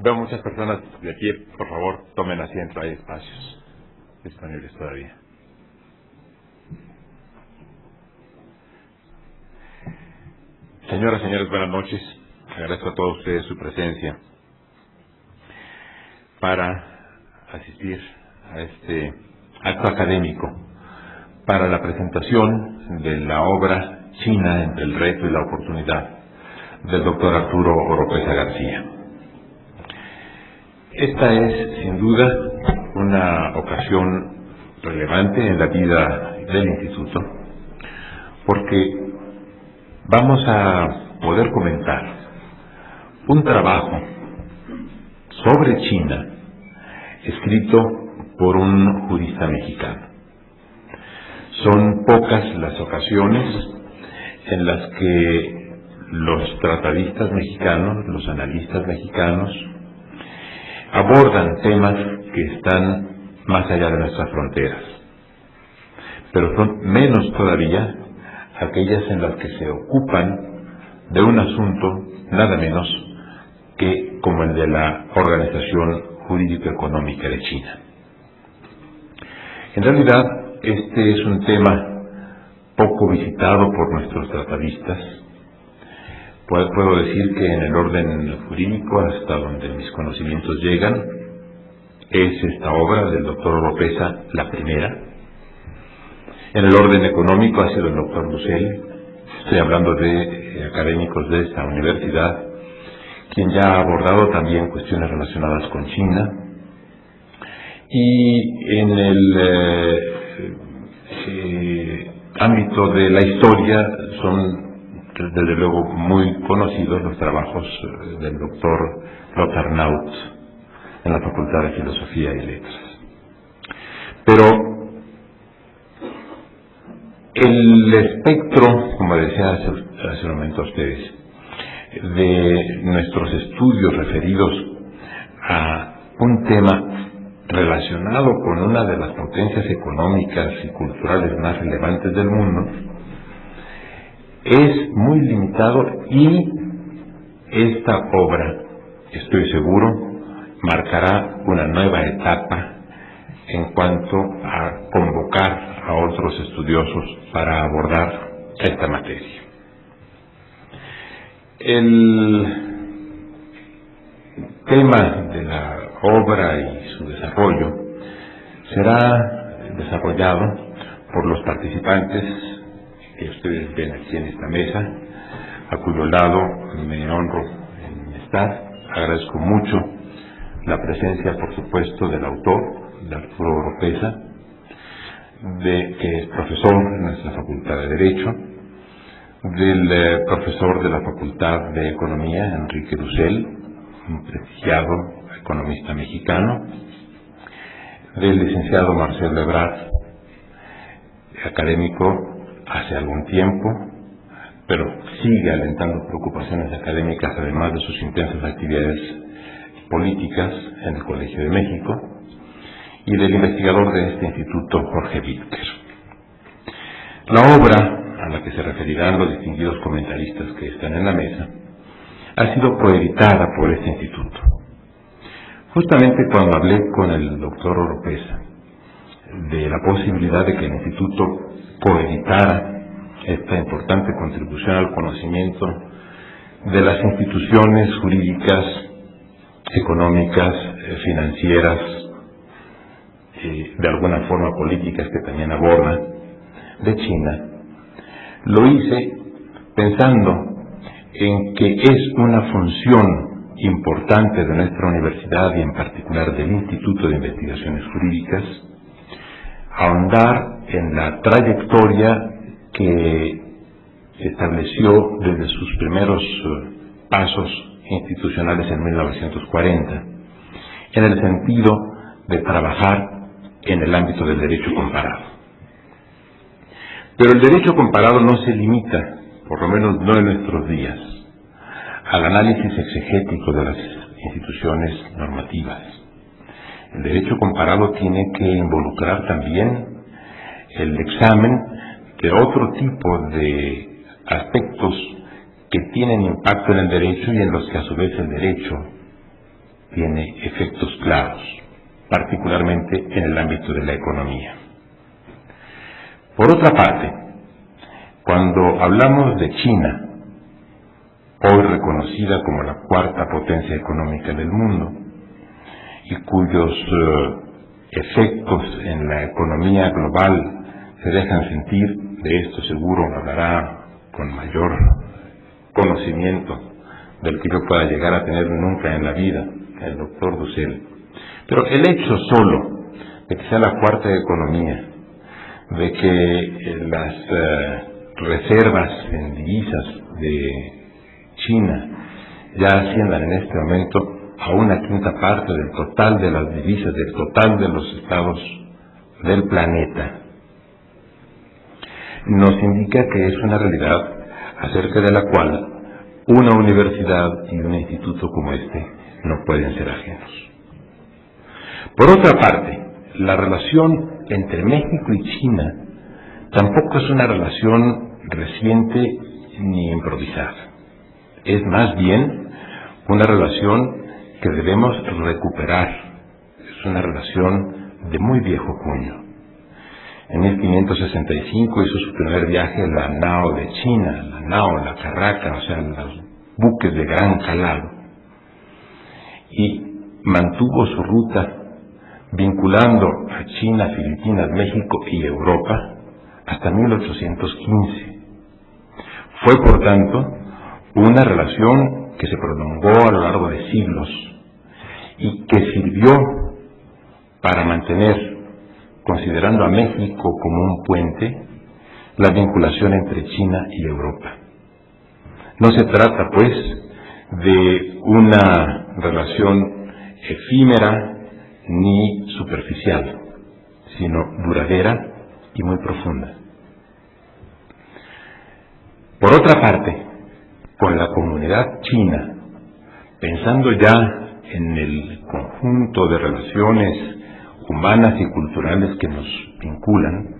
Veo muchas personas de aquí. Por favor, tomen asiento. Hay espacios disponibles todavía. Señoras, señores, buenas noches. Agradezco a todos ustedes su presencia para asistir a este acto académico para la presentación de la obra China entre el reto y la oportunidad del doctor Arturo Oropeza García. Esta es, sin duda, una ocasión relevante en la vida del Instituto, porque vamos a poder comentar un trabajo sobre China escrito por un jurista mexicano. Son pocas las ocasiones en las que los tratadistas mexicanos, los analistas mexicanos, abordan temas que están más allá de nuestras fronteras, pero son menos todavía aquellas en las que se ocupan de un asunto nada menos que como el de la Organización Jurídico-Económica de China. En realidad, este es un tema poco visitado por nuestros tratadistas. Puedo decir que en el orden jurídico, hasta donde mis conocimientos llegan, es esta obra del doctor Oropeza la primera. En el orden económico ha sido el doctor Dussel, estoy hablando de académicos de esta universidad, quien ya ha abordado también cuestiones relacionadas con China. Y en el ámbito de la historia son desde luego muy conocidos los trabajos del doctor Lothar Naut en la Facultad de Filosofía y Letras. Pero el espectro, como decía hace un momento a ustedes, de nuestros estudios referidos a un tema relacionado con una de las potencias económicas y culturales más relevantes del mundo es muy limitado, y esta obra, estoy seguro, marcará una nueva etapa en cuanto a convocar a otros estudiosos para abordar esta materia. El tema de la obra y su desarrollo será desarrollado por los participantes que ustedes ven aquí en esta mesa, a cuyo lado me honro en estar. Agradezco mucho la presencia, por supuesto, del autor, de Arturo Oropeza, que es profesor en nuestra Facultad de Derecho, del profesor de la Facultad de Economía, Enrique Dussel, un prestigiado economista mexicano, del licenciado Marcelo Ebrard, académico hace algún tiempo, pero sigue alentando preocupaciones académicas, además de sus intensas actividades políticas en el Colegio de México, y del investigador de este instituto, Jorge Wittker. La obra a la que se referirán los distinguidos comentaristas que están en la mesa ha sido coeditada por este instituto. Justamente cuando hablé con el doctor Oropeza de la posibilidad de que el instituto coeditara esta importante contribución al conocimiento de las instituciones jurídicas, económicas, financieras, de alguna forma políticas que también aborda, de China, lo hice pensando en que es una función importante de nuestra universidad y en particular del Instituto de Investigaciones Jurídicas ahondar en la trayectoria que estableció desde sus primeros pasos institucionales en 1940, en el sentido de trabajar en el ámbito del derecho comparado. Pero el derecho comparado no se limita, por lo menos no en nuestros días, al análisis exegético de las instituciones normativas. El derecho comparado tiene que involucrar también el examen de otro tipo de aspectos que tienen impacto en el derecho y en los que a su vez el derecho tiene efectos claros, particularmente en el ámbito de la economía. Por otra parte, cuando hablamos de China, hoy reconocida como la cuarta potencia económica del mundo, y cuyos efectos en la economía global se dejan sentir, de esto seguro hablará con mayor conocimiento del que yo pueda llegar a tener nunca en la vida el doctor Dussel. Pero el hecho solo de que sea la cuarta economía, de que las reservas en divisas de China ya asciendan en este momento a una quinta parte del total de las divisas, del total de los estados del planeta, nos indica que es una realidad acerca de la cual una universidad y un instituto como este no pueden ser ajenos. Por otra parte, la relación entre México y China tampoco es una relación reciente ni improvisada. Es más bien una relación que debemos recuperar. Es una relación de muy viejo cuño. En 1565 hizo su primer viaje a la nao de China, la nao, la carraca, o sea, los buques de gran calado, y mantuvo su ruta vinculando a China, Filipinas, México y Europa hasta 1815. Fue, por tanto, una relación que se prolongó a lo largo de siglos y que sirvió para mantener, considerando a México como un puente, la vinculación entre China y Europa. No se trata, pues, de una relación efímera ni superficial, sino duradera y muy profunda. Por otra parte, con la comunidad china, pensando ya en el conjunto de relaciones humanas y culturales que nos vinculan,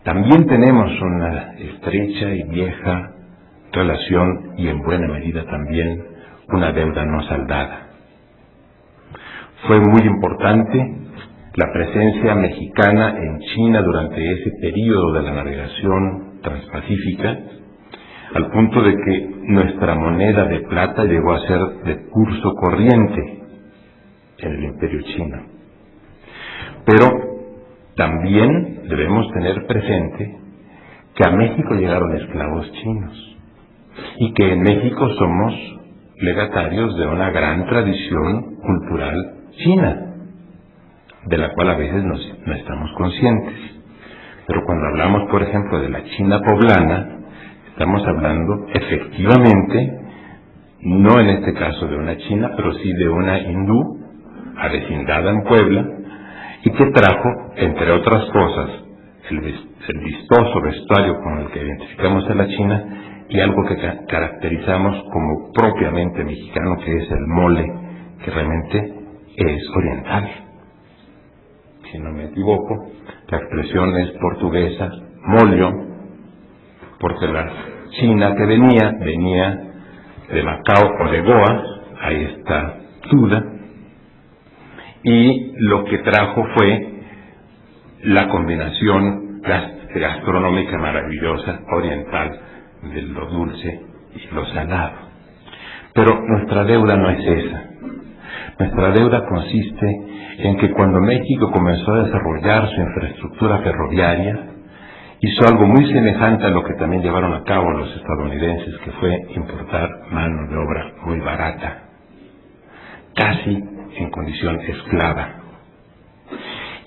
también tenemos una estrecha y vieja relación y en buena medida también una deuda no saldada. Fue muy importante la presencia mexicana en China durante ese periodo de la navegación transpacífica, al punto de que nuestra moneda de plata llegó a ser de curso corriente en el Imperio chino. Pero también debemos tener presente que a México llegaron esclavos chinos y que en México somos legatarios de una gran tradición cultural china, de la cual a veces no estamos conscientes. Pero cuando hablamos, por ejemplo, de la China poblana, estamos hablando efectivamente, no en este caso de una china, pero sí de una hindú, avecindada en Puebla, y que trajo, entre otras cosas, el vistoso vestuario con el que identificamos a la China y algo que caracterizamos como propiamente mexicano, que es el mole, que realmente es oriental. Si no me equivoco, la expresión es portuguesa, molio, porque la China que venía de Macao o de Goa, ahí está Suda, y lo que trajo fue la combinación gastronómica maravillosa oriental de lo dulce y lo salado. Pero nuestra deuda no es esa. Nuestra deuda consiste en que cuando México comenzó a desarrollar su infraestructura ferroviaria, hizo algo muy semejante a lo que también llevaron a cabo los estadounidenses, que fue importar mano de obra muy barata, casi en condición esclava.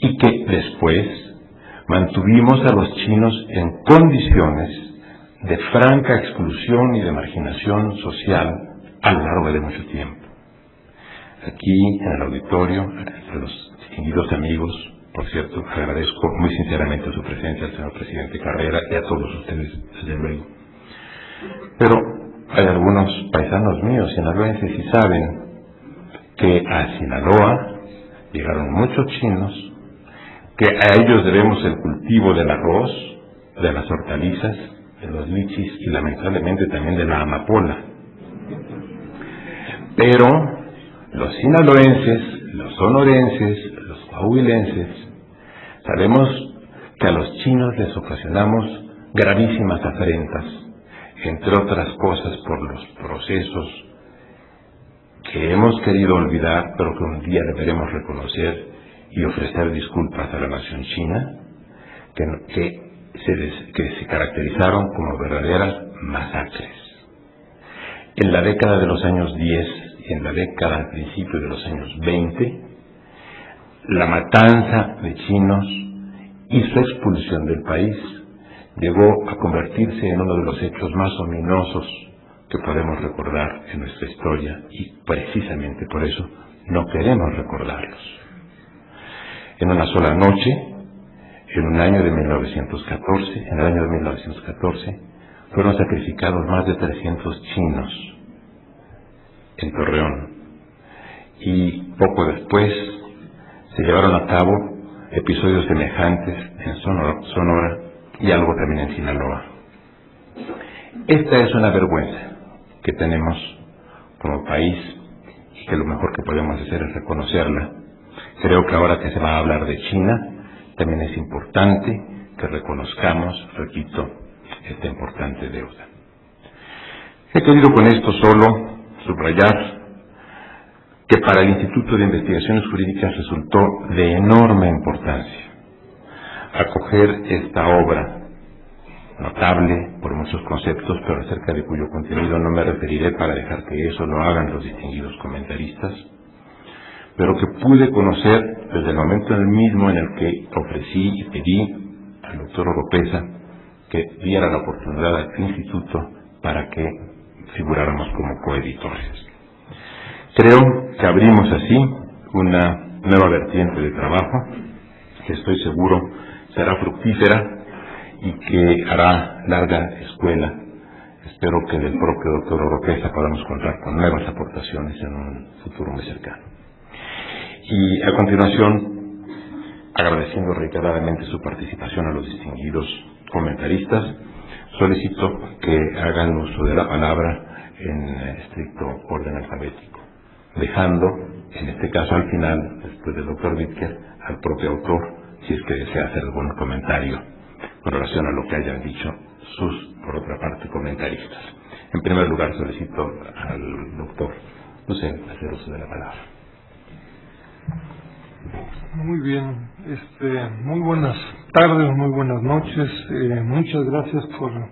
y que después mantuvimos a los chinos en condiciones de franca exclusión y de marginación social a lo largo de mucho tiempo. Aquí en el auditorio, entre los distinguidos amigos, por cierto, agradezco muy sinceramente su presencia al señor presidente Carrera y a todos ustedes, desde luego. Pero hay algunos paisanos míos sinaloenses y saben que a Sinaloa llegaron muchos chinos, que a ellos debemos el cultivo del arroz, de las hortalizas, de los lichis y lamentablemente también de la amapola. Pero los sinaloenses, los sonorenses, los coahuilenses, sabemos que a los chinos les ocasionamos gravísimas afrentas, entre otras cosas por los procesos que hemos querido olvidar, pero que un día deberemos reconocer y ofrecer disculpas a la nación china, que se caracterizaron como verdaderas masacres. En la década de los años 10 y en la década al principio de los años 20, la matanza de chinos y su expulsión del país llegó a convertirse en uno de los hechos más ominosos que podemos recordar en nuestra historia, y precisamente por eso no queremos recordarlos. En una sola noche, en el año de 1914, fueron sacrificados más de 300 chinos en Torreón, y poco después se llevaron a cabo episodios semejantes en Sonora y algo también en Sinaloa. Esta es una vergüenza que tenemos como país y que lo mejor que podemos hacer es reconocerla. Creo que ahora que se va a hablar de China, también es importante que reconozcamos, repito, esta importante deuda. He querido con esto solo subrayar que para el Instituto de Investigaciones Jurídicas resultó de enorme importancia acoger esta obra, notable por muchos conceptos, pero acerca de cuyo contenido no me referiré para dejar que eso lo hagan los distinguidos comentaristas, pero que pude conocer desde el momento mismo en el que ofrecí y pedí al doctor Oropesa que diera la oportunidad al Instituto para que figuráramos como coeditores. Creo que abrimos así una nueva vertiente de trabajo que estoy seguro será fructífera y que hará larga escuela. Espero que del propio doctor Oropesa podamos contar con nuevas aportaciones en un futuro muy cercano. Y a continuación, agradeciendo reiteradamente su participación a los distinguidos comentaristas, solicito que hagan uso de la palabra en estricto orden alfabético, dejando, en este caso al final, después del doctor Wittker, al propio autor, si es que desea hacer algún comentario con relación a lo que hayan dicho sus, por otra parte, comentaristas. En primer lugar, solicito al doctor Lucen hacer uso de la palabra. Muy bien, muy buenas tardes, muy buenas noches. Muchas gracias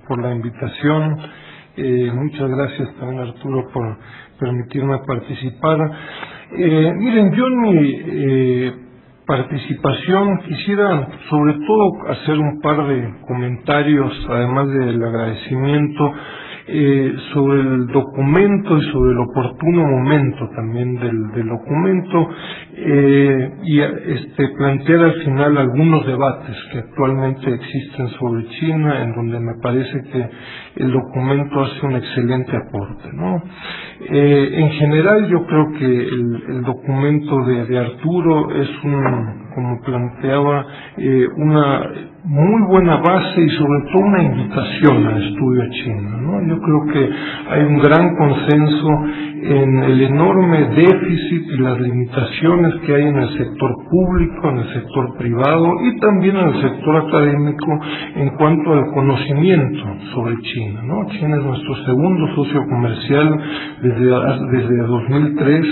por la invitación. Muchas gracias también, Arturo, por permitirme participar. Miren, yo en mi participación quisiera sobre todo hacer un par de comentarios, además del agradecimiento, sobre el documento y sobre el oportuno momento también del documento, y plantear al final algunos debates que actualmente existen sobre China, en donde me parece que el documento hace un excelente aporte, ¿no? En general yo creo que el documento de Arturo es como planteaba, una muy buena base y sobre todo una invitación al estudio a China, ¿no? Yo creo que hay un gran consenso en el enorme déficit y las limitaciones que hay en el sector público, en el sector privado y también en el sector académico en cuanto al conocimiento sobre China, ¿no? China es nuestro segundo socio comercial desde 2003,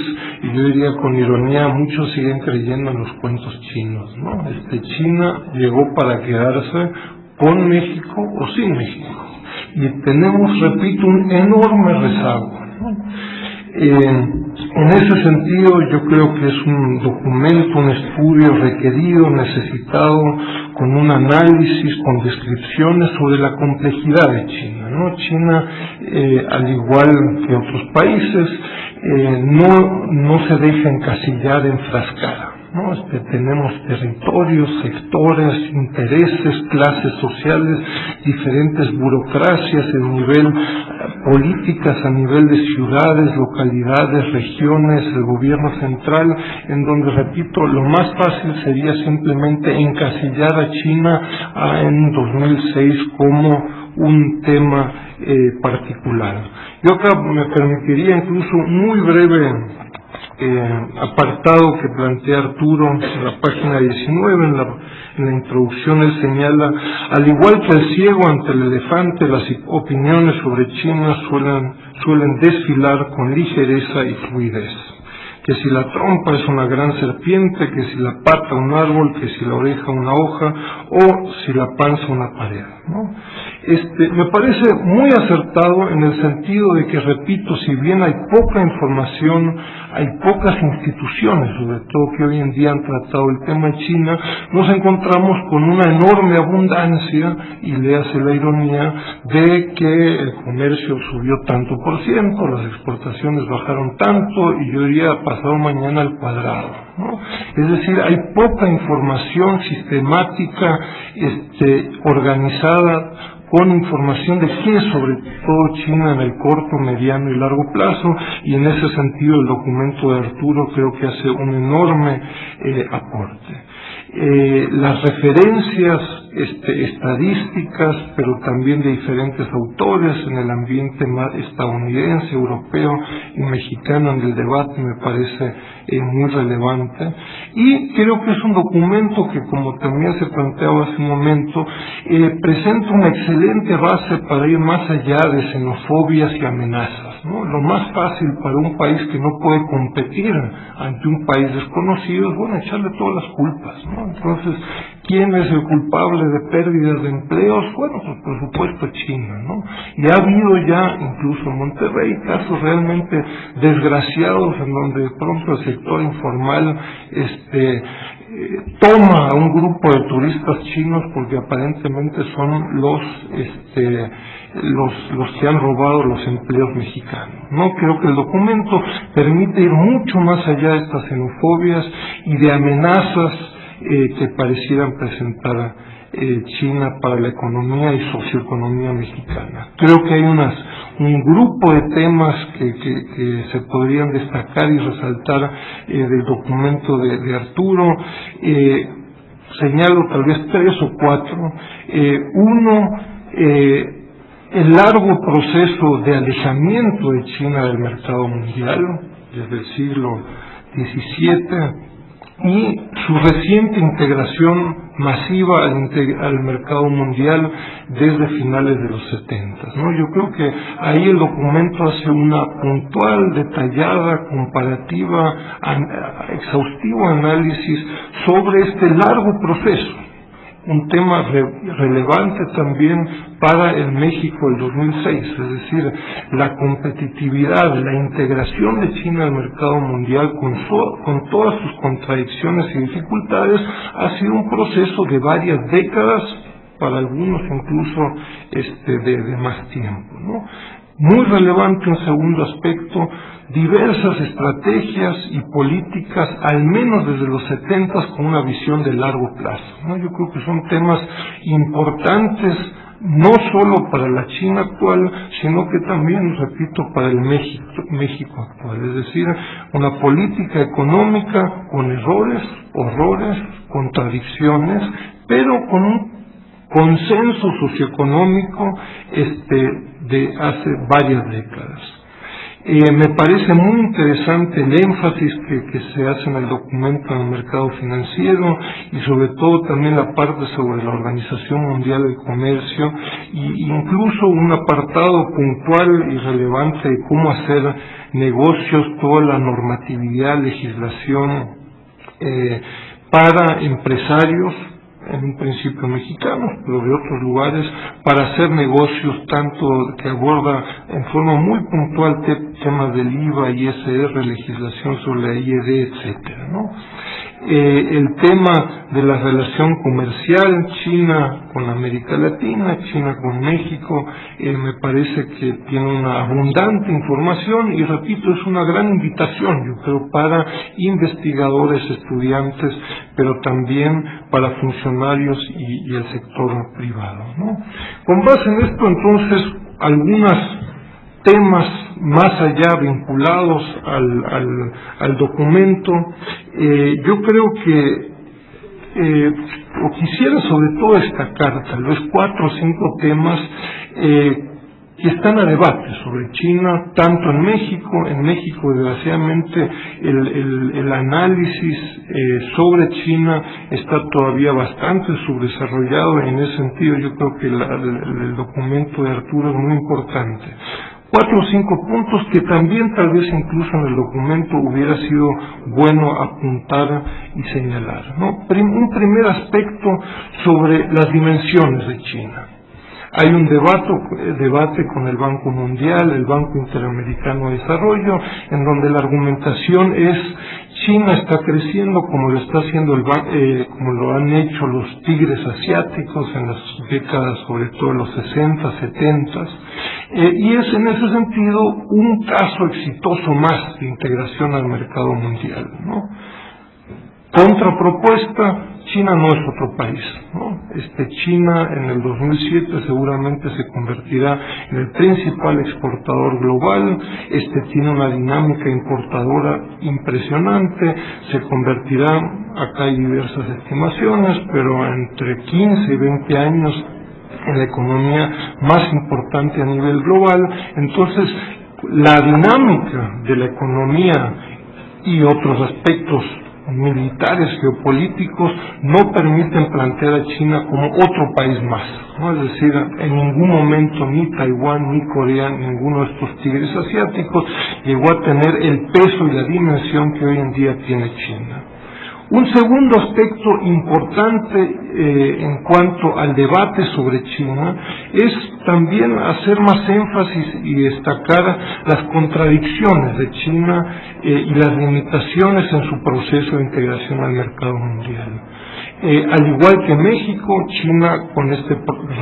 y yo diría con ironía, muchos siguen creyendo en los cuentos chinos, ¿no? China llegó para quedarse con México o sin México, y tenemos, repito, un enorme rezago, ¿no? En ese sentido, yo creo que es un documento, un estudio requerido, necesitado, con un análisis, con descripciones sobre la complejidad de China, ¿no? China, al igual que otros países, no se deja encasillar, enfrascar, ¿no? Tenemos territorios, sectores, intereses, clases sociales, diferentes burocracias a nivel políticas, a nivel de ciudades, localidades, regiones, el gobierno central, en donde, repito, lo más fácil sería simplemente encasillar a China en 2006 como un tema particular. Yo acá me permitiría incluso muy breve apartado que plantea Arturo en la página 19, en la introducción. Él señala: al igual que el ciego ante el elefante, las opiniones sobre China suelen desfilar con ligereza y fluidez. Que si la trompa es una gran serpiente, que si la pata un árbol, que si la oreja una hoja, o si la panza una pared, ¿no? Me parece muy acertado en el sentido de que, repito, si bien hay poca información, hay pocas instituciones, sobre todo, que hoy en día han tratado el tema de China, nos encontramos con una enorme abundancia, y le hace la ironía de que el comercio subió tanto por ciento, las exportaciones bajaron tanto, y yo diría pasado mañana al cuadrado, ¿no? Es decir, hay poca información sistemática, organizada, con información de qué es sobre todo China en el corto, mediano y largo plazo, y en ese sentido el documento de Arturo creo que hace un enorme aporte. Las referencias estadísticas, pero también de diferentes autores en el ambiente estadounidense, europeo y mexicano en el debate, me parece muy relevante, y creo que es un documento que, como también se planteaba hace un momento, presenta una excelente base para ir más allá de xenofobias y amenazas, ¿no? Lo más fácil para un país que no puede competir ante un país desconocido es, bueno, echarle todas las culpas, ¿no? Entonces, ¿quién es el culpable de pérdidas de empleos? Bueno, pues por supuesto China, ¿no? Y ha habido ya, incluso en Monterrey, casos realmente desgraciados en donde de pronto el sector informal toma a un grupo de turistas chinos porque aparentemente son los que han robado los empleos mexicanos, ¿no? Creo que el documento permite ir mucho más allá de estas xenofobias y de amenazas que parecieran presentar China para la economía y socioeconomía mexicana. Creo que hay un grupo de temas que se podrían destacar y resaltar del documento de Arturo. Señalo tal vez 3 o 4. Uno, el largo proceso de alejamiento de China del mercado mundial desde el siglo XVII, y su reciente integración masiva al mercado mundial desde finales de los 70, ¿no? Yo creo que ahí el documento hace una puntual, detallada, comparativa, exhaustivo análisis sobre este largo proceso, un tema relevante también para el México del 2006, es decir, la competitividad, la integración de China al mercado mundial con todas sus contradicciones y dificultades ha sido un proceso de varias décadas, para algunos incluso de más tiempo, ¿no? Muy relevante un segundo aspecto, diversas estrategias y políticas, al menos desde los 70, con una visión de largo plazo, ¿no? Yo creo que son temas importantes, no solo para la China actual, sino que también, repito, para el México actual. Es decir, una política económica con errores, horrores, contradicciones, pero con un consenso socioeconómico de hace varias décadas. Me parece muy interesante el énfasis que se hace en el documento en el mercado financiero, y sobre todo también la parte sobre la Organización Mundial del Comercio, y incluso un apartado puntual y relevante de cómo hacer negocios, toda la normatividad, legislación para empresarios, en un principio mexicanos, pero de otros lugares, para hacer negocios, tanto que aborda en forma muy puntual temas del IVA, ISR, legislación sobre la IED, etcétera, ¿no? El tema de la relación comercial China con América Latina, China con México, me parece que tiene una abundante información y repito, es una gran invitación, yo creo, para investigadores, estudiantes, pero también para funcionarios y el sector privado, ¿no? Con base en esto, entonces, algunos temas más allá vinculados al documento, yo creo que o quisiera sobre todo destacar tal vez 4 o 5 temas que están a debate sobre China, tanto en México. En México, desgraciadamente, el análisis sobre China está todavía bastante subdesarrollado, y en ese sentido yo creo que el documento de Arturo es muy importante. 4 o 5 puntos que también tal vez incluso en el documento hubiera sido bueno apuntar y señalar, ¿no? Un primer aspecto sobre las dimensiones de China. Hay un debate con el Banco Mundial, el Banco Interamericano de Desarrollo, en donde la argumentación es: China está creciendo como lo está haciendo como lo han hecho los tigres asiáticos en las décadas, sobre todo los 60, 70, y es en ese sentido un caso exitoso más de integración al mercado mundial, ¿no? Contrapropuesta, China no es otro país, ¿no? China en el 2007 seguramente se convertirá en el principal exportador global, tiene una dinámica importadora impresionante, se convertirá, acá hay diversas estimaciones, pero entre 15 y 20 años en la economía más importante a nivel global. Entonces, la dinámica de la economía y otros aspectos militares, geopolíticos, no permiten plantear a China como otro país más, ¿no? Es decir, en ningún momento ni Taiwán ni Corea, ninguno de estos tigres asiáticos llegó a tener el peso y la dimensión que hoy en día tiene China. Un segundo aspecto importante en cuanto al debate sobre China es también hacer más énfasis y destacar las contradicciones de China y las limitaciones en su proceso de integración al mercado mundial. Al igual que México, China, con este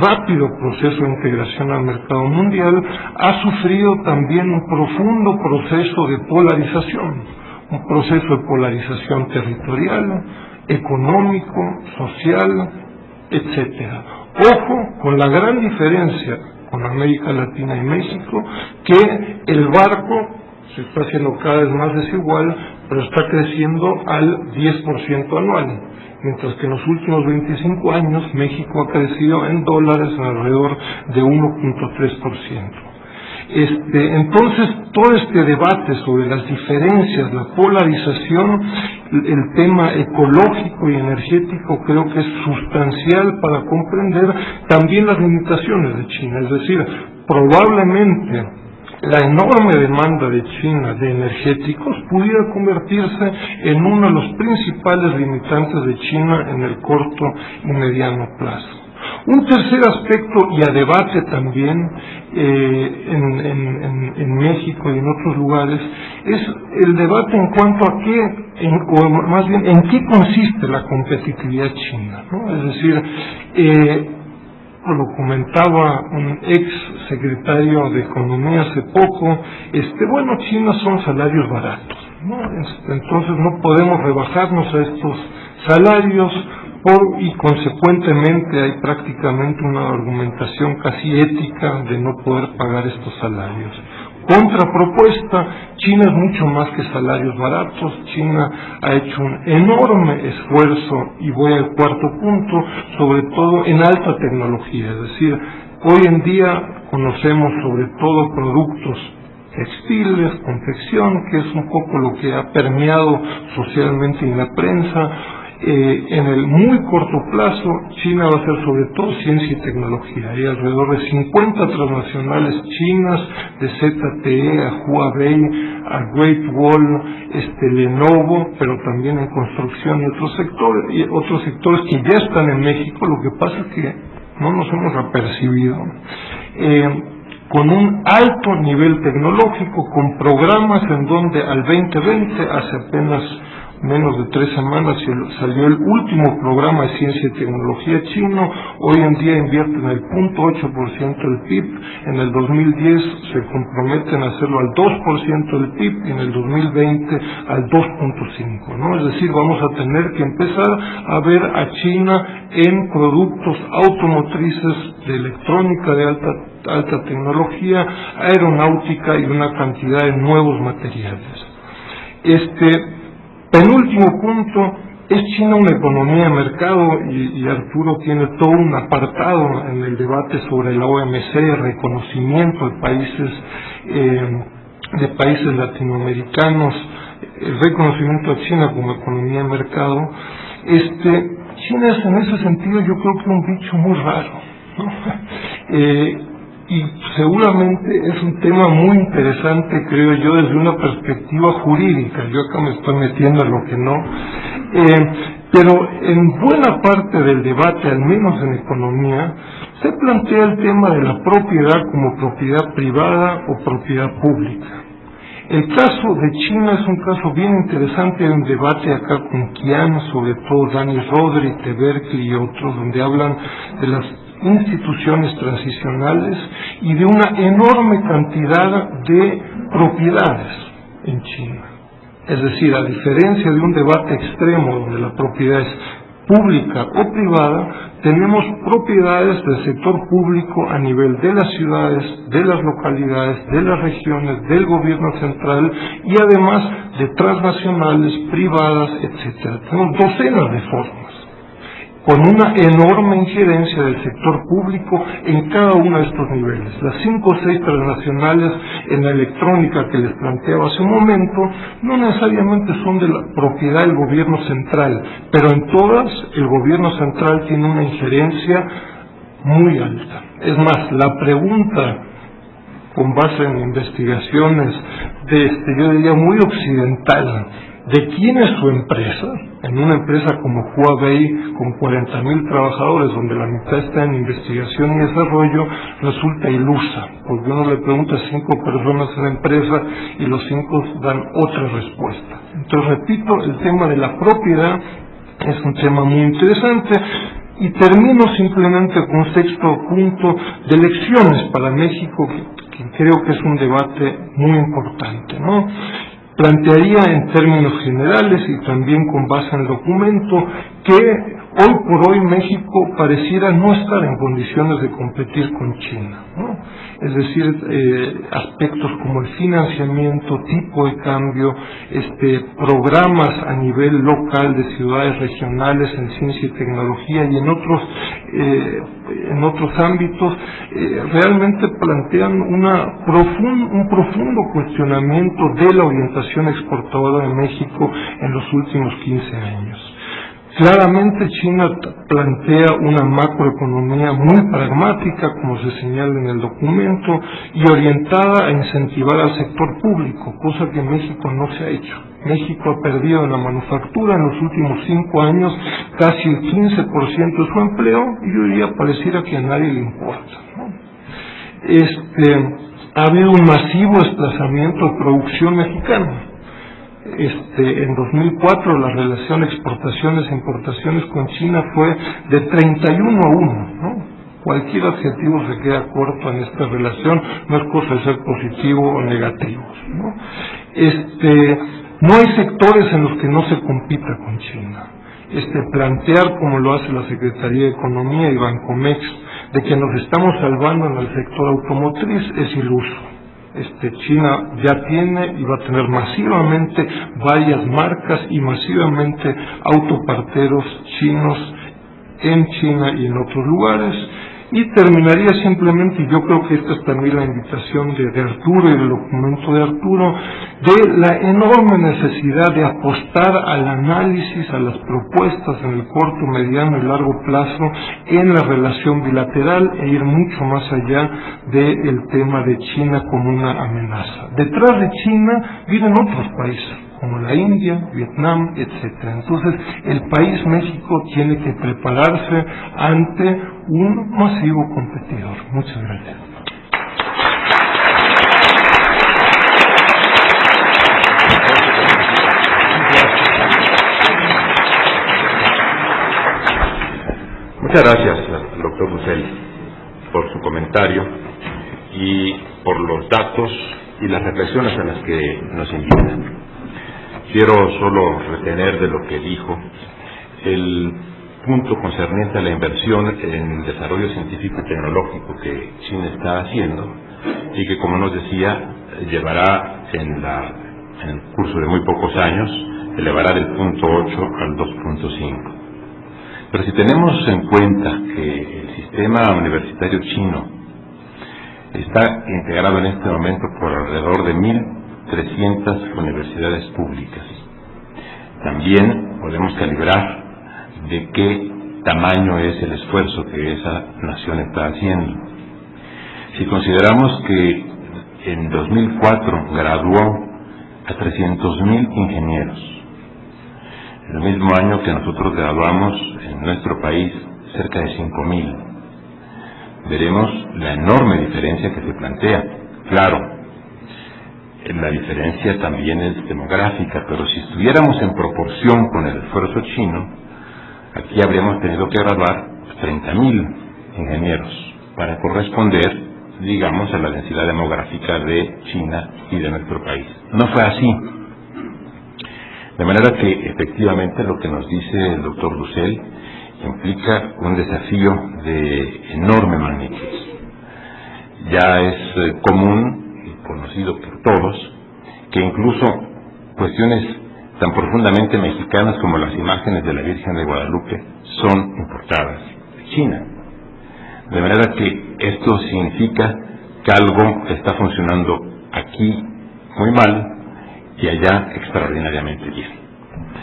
rápido proceso de integración al mercado mundial, ha sufrido también un profundo proceso de polarización. Un proceso de polarización territorial, económico, social, etcétera. Ojo con la gran diferencia con América Latina y México, que el barco se está haciendo cada vez más desigual, pero está creciendo al 10% anual, mientras que en los últimos 25 años México ha crecido en dólares alrededor de 1.3%. Entonces, todo este debate sobre las diferencias, la polarización, el tema ecológico y energético, creo que es sustancial para comprender también las limitaciones de China. Es decir, probablemente la enorme demanda de China de energéticos pudiera convertirse en uno de los principales limitantes de China en el corto y mediano plazo. Un tercer aspecto, y a debate también en México y en otros lugares, es el debate en cuanto a o más bien en qué consiste la competitividad china, ¿no? Es decir, lo comentaba un ex secretario de Economía hace poco, China son salarios baratos, ¿no? Entonces no podemos rebajarnos a estos salarios, y consecuentemente hay prácticamente una argumentación casi ética de no poder pagar estos salarios. Contrapropuesta, China es mucho más que salarios baratos. China ha hecho un enorme esfuerzo, y voy al cuarto punto, sobre todo en alta tecnología. Es decir, hoy en día conocemos sobre todo productos textiles, confección, que es un poco lo que ha permeado socialmente en la prensa. En el muy corto plazo, China va a ser sobre todo ciencia y tecnología. Hay alrededor de 50 transnacionales chinas, de ZTE a Huawei, a Great Wall, Lenovo, pero también en construcción y otros sectores que ya están en México. Lo que pasa es que no nos hemos apercibido. Con un alto nivel tecnológico, con programas en donde al 2020, hace apenas menos de 3 semanas, salió el último programa de ciencia y tecnología chino. Hoy en día invierten el 0.8% del PIB, en el 2010 se comprometen a hacerlo al 2% del PIB y en el 2020 al 2.5%, ¿no? Es decir, vamos a tener que empezar a ver a China en productos automotrices, de electrónica de alta tecnología, aeronáutica y una cantidad de nuevos materiales. Penúltimo punto, ¿es China una economía de mercado? Y Arturo tiene todo un apartado en el debate sobre la OMC, reconocimiento de países latinoamericanos, el reconocimiento a China como economía de mercado. China es, en ese sentido, yo creo que un bicho muy raro, ¿no? Y seguramente es un tema muy interesante, creo yo, desde una perspectiva jurídica. Yo acá me estoy metiendo en lo que no. Pero en buena parte del debate, al menos en economía, se plantea el tema de la propiedad como propiedad privada o propiedad pública. El caso de China es un caso bien interesante. Hay un debate acá con Qian, sobre todo Dani Rodri, de Berkeley y otros, donde hablan de las instituciones transicionales y de una enorme cantidad de propiedades en China. Es decir, a diferencia de un debate extremo donde la propiedad es pública o privada, tenemos propiedades del sector público a nivel de las ciudades, de las localidades, de las regiones, del gobierno central y además de transnacionales, privadas, etc. Tenemos docenas de formas, con una enorme injerencia del sector público en cada uno de estos niveles. Las 5 o 6 transnacionales en la electrónica que les planteaba hace un momento no necesariamente son de la propiedad del gobierno central, pero en todas el gobierno central tiene una injerencia muy alta. Es más, la pregunta, con base en investigaciones yo diría muy occidental, de quién es su empresa, en una empresa como Huawei con 40,000 trabajadores, donde la mitad está en investigación y desarrollo, resulta ilusa, porque uno le pregunta a 5 personas en la empresa y los 5 dan otra respuesta. Entonces, repito, el tema de la propiedad es un tema muy interesante. Y termino simplemente con un 6º punto de elecciones para México, que creo que es un debate muy importante, ¿no? Plantearía en términos generales y también con base en el documento que hoy por hoy México pareciera no estar en condiciones de competir con China, ¿no? Es decir, aspectos como el financiamiento, tipo de cambio, programas a nivel local de ciudades regionales en ciencia y tecnología y en otros ámbitos, realmente plantean un profundo cuestionamiento de la orientación exportadora de México en los últimos 15 años. Claramente China plantea una macroeconomía muy pragmática, como se señala en el documento, y orientada a incentivar al sector público, cosa que en México no se ha hecho. México ha perdido en la manufactura en los últimos 5 años casi el 15% de su empleo, y yo diría pareciera que a nadie le importa, ¿no? Ha habido un masivo desplazamiento de producción mexicana. En 2004 la relación exportaciones e importaciones con China fue de 31 a 1, ¿no? Cualquier adjetivo se queda corto en esta relación, no es cosa de ser positivo o negativo, ¿no? No hay sectores en los que no se compita con China. Plantear, como lo hace la Secretaría de Economía y Bancomex, de que nos estamos salvando en el sector automotriz es iluso. China ya tiene y va a tener masivamente varias marcas y masivamente autoparteros chinos en China y en otros lugares. Y terminaría simplemente, y yo creo que esta es también la invitación de Arturo y el documento de Arturo, de la enorme necesidad de apostar al análisis, a las propuestas en el corto, mediano y largo plazo en la relación bilateral e ir mucho más allá del tema de China como una amenaza. Detrás de China vienen otros países, como la India, Vietnam, etcétera. Entonces, el país México tiene que prepararse ante un masivo competidor. Muchas gracias. Muchas gracias al doctor Dussel por su comentario y por los datos y las reflexiones a las que nos invitan. Quiero solo retener de lo que dijo el punto concerniente a la inversión en desarrollo científico y tecnológico que China está haciendo y que, como nos decía, llevará en el curso de muy pocos años, elevará del 0.8 al 2.5. Pero si tenemos en cuenta que el sistema universitario chino está integrado en este momento por alrededor de 1.300 universidades públicas, también podemos calibrar de qué tamaño es el esfuerzo que esa nación está haciendo. Si consideramos que en 2004 graduó a 300.000 ingenieros, el mismo año que nosotros graduamos en nuestro país cerca de 5.000, veremos la enorme diferencia que se plantea. Claro, la diferencia también es demográfica, pero si estuviéramos en proporción con el esfuerzo chino, aquí habríamos tenido que graduar 30.000 ingenieros para corresponder, digamos, a la densidad demográfica de China y de nuestro país. No fue así. De manera que, efectivamente, lo que nos dice el doctor Dussel implica un desafío de enorme magnitud. Ya es común y conocido por todos que incluso cuestiones tan profundamente mexicanas como las imágenes de la Virgen de Guadalupe son importadas de China. De manera que esto significa que algo está funcionando aquí muy mal y allá extraordinariamente bien.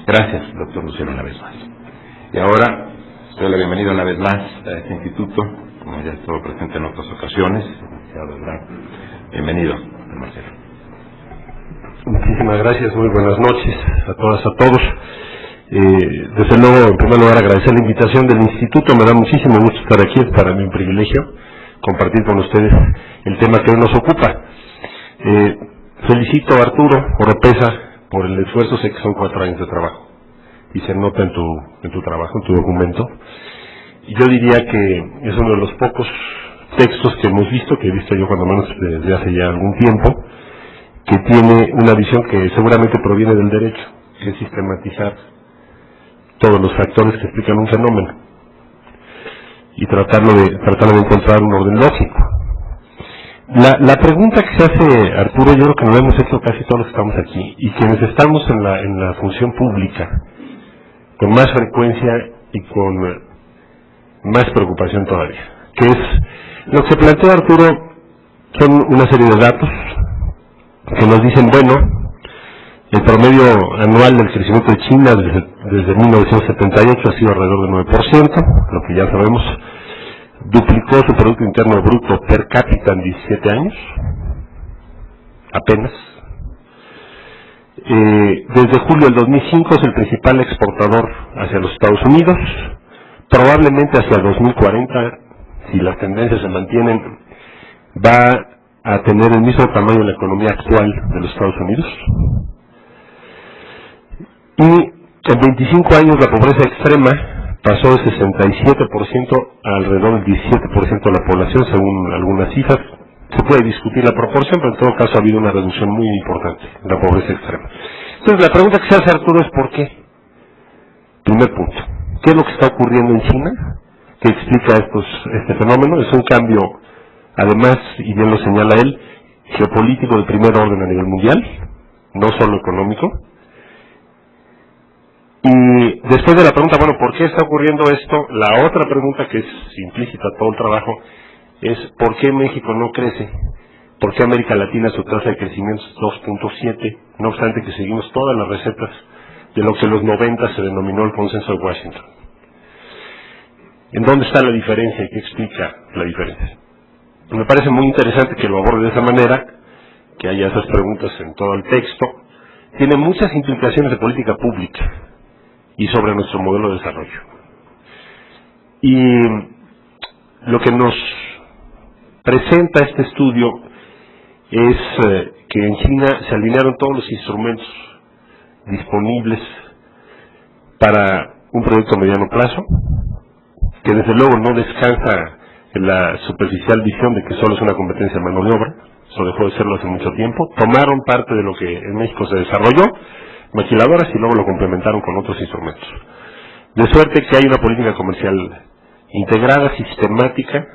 Gracias, doctor Dussel, una vez más. Y ahora doy la bienvenida una vez más a este instituto, como ya estuvo presente en otras ocasiones. Bienvenido, Marcelo. Muchísimas gracias, muy buenas noches a todas, a todos. Desde luego, en primer lugar, agradecer la invitación del instituto. Me da muchísimo gusto estar aquí, es para mí un privilegio compartir con ustedes el tema que hoy nos ocupa. Felicito a Arturo Oropeza por el esfuerzo, sé que son 4 años de trabajo y se nota en tu trabajo, en tu documento. Y yo diría que es uno de los pocos textos que hemos visto, que he visto yo cuando menos desde hace ya algún tiempo, que tiene una visión que seguramente proviene del derecho, que es sistematizar todos los factores que explican un fenómeno y tratar de encontrar un orden lógico. La pregunta que se hace, Arturo, yo creo que nos hemos hecho casi todos los que estamos aquí, y quienes estamos en la función pública con más frecuencia y con más preocupación todavía, que es lo que se plantea, Arturo, son una serie de datos que nos dicen, bueno, el promedio anual del crecimiento de China desde 1978 ha sido alrededor del 9%, lo que ya sabemos. Duplicó su Producto Interno Bruto per cápita en 17 años, apenas. Desde julio del 2005 es el principal exportador hacia los Estados Unidos. Probablemente hacia el 2040, si las tendencias se mantienen, va a tener el mismo tamaño en la economía actual de los Estados Unidos. Y en 25 años la pobreza extrema pasó del 67% a alrededor del 17% de la población, según algunas cifras. Se puede discutir la proporción, pero en todo caso ha habido una reducción muy importante en la pobreza extrema. Entonces la pregunta que se hace, Arturo, es ¿por qué? Primer punto, ¿qué es lo que está ocurriendo en China? ¿Qué explica este fenómeno? Es un cambio, además, y bien lo señala él, geopolítico de primer orden a nivel mundial, no solo económico. Y después de la pregunta, bueno, ¿por qué está ocurriendo esto? La otra pregunta que es implícita a todo el trabajo es ¿por qué México no crece? ¿Por qué América Latina su tasa de crecimiento es 2.7? No obstante que seguimos todas las recetas de lo que en los 90 se denominó el consenso de Washington. ¿En dónde está la diferencia y qué explica la diferencia? Me parece muy interesante que lo aborde de esa manera, que haya esas preguntas en todo el texto. Tiene muchas implicaciones de política pública y sobre nuestro modelo de desarrollo. Y lo que nos presenta este estudio es que en China se alinearon todos los instrumentos disponibles para un proyecto a mediano plazo, que desde luego no descansa en la superficial visión de que solo es una competencia de mano de obra. Eso dejó de serlo hace mucho tiempo. Tomaron parte de lo que en México se desarrolló, maquiladoras, y luego lo complementaron con otros instrumentos. De suerte que hay una política comercial integrada, sistemática.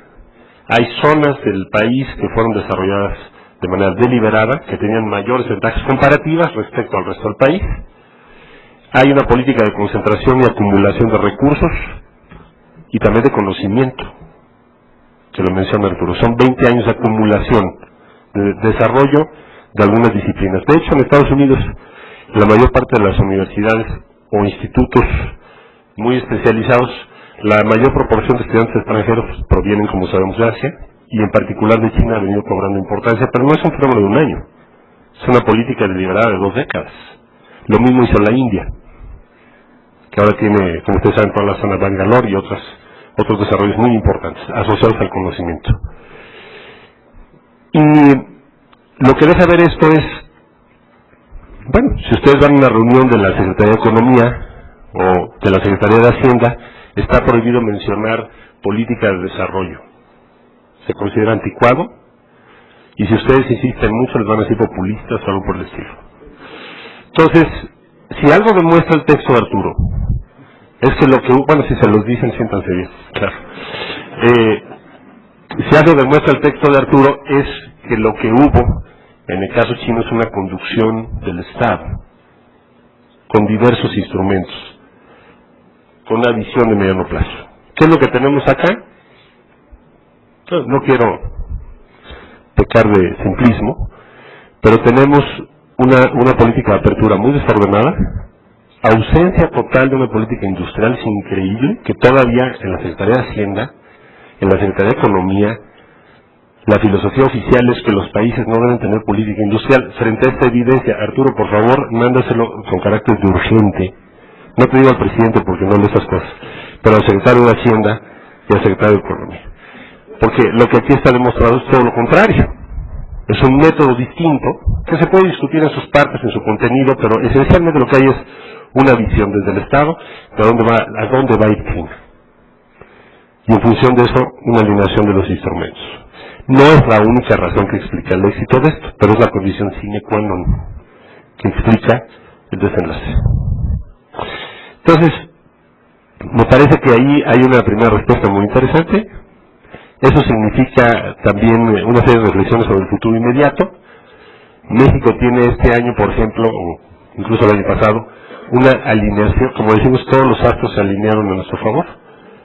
Hay zonas del país que fueron desarrolladas de manera deliberada, que tenían mayores ventajas comparativas respecto al resto del país. Hay una política de concentración y acumulación de recursos y también de conocimiento, que lo menciona Arturo. Son 20 años de acumulación, de desarrollo de algunas disciplinas. De hecho, en Estados Unidos, la mayor parte de las universidades o institutos muy especializados, la mayor proporción de estudiantes extranjeros provienen, como sabemos, de Asia, y en particular de China ha venido cobrando importancia, pero no es un fenómeno de un año, es una política deliberada de 2 décadas. Lo mismo hizo la India, que ahora tiene, como ustedes saben, toda la zona de Bangalore y otros desarrollos muy importantes asociados al conocimiento. Y lo que deja ver esto es, bueno, si ustedes van a una reunión de la Secretaría de Economía o de la Secretaría de Hacienda, está prohibido mencionar política de desarrollo. Se considera anticuado, y si ustedes insisten mucho les van a decir populistas o algo por el estilo. Entonces, si algo demuestra el texto de Arturo, es que lo que, bueno, si se los dicen, siéntanse bien, claro. Si algo demuestra el texto de Arturo es que lo que hubo en el caso chino es una conducción del Estado con diversos instrumentos, con una visión de mediano plazo. ¿Qué es lo que tenemos acá? No quiero pecar de simplismo, pero tenemos una política de apertura muy desordenada, ausencia total de una política industrial. Es increíble que todavía en la Secretaría de Hacienda, en la Secretaría de Economía, la filosofía oficial es que los países no deben tener política industrial. Frente a esta evidencia, Arturo, por favor, mándaselo con carácter de urgente. No te digo al presidente porque no lee esas cosas, pero al secretario de Hacienda y al secretario de Economía. Porque lo que aquí está demostrado es todo lo contrario. Es un método distinto que se puede discutir en sus partes, en su contenido, pero esencialmente lo que hay es una visión desde el Estado de a dónde va a ir China. Y en función de eso, una alineación de los instrumentos. No es la única razón que explica el éxito de esto, pero es la condición sine qua non que explica el desenlace. Entonces, me parece que ahí hay una primera respuesta muy interesante. Eso significa también una serie de reflexiones sobre el futuro inmediato. México tiene este año, por ejemplo, o incluso el año pasado, una alineación, como decimos, todos los astros se alinearon a nuestro favor.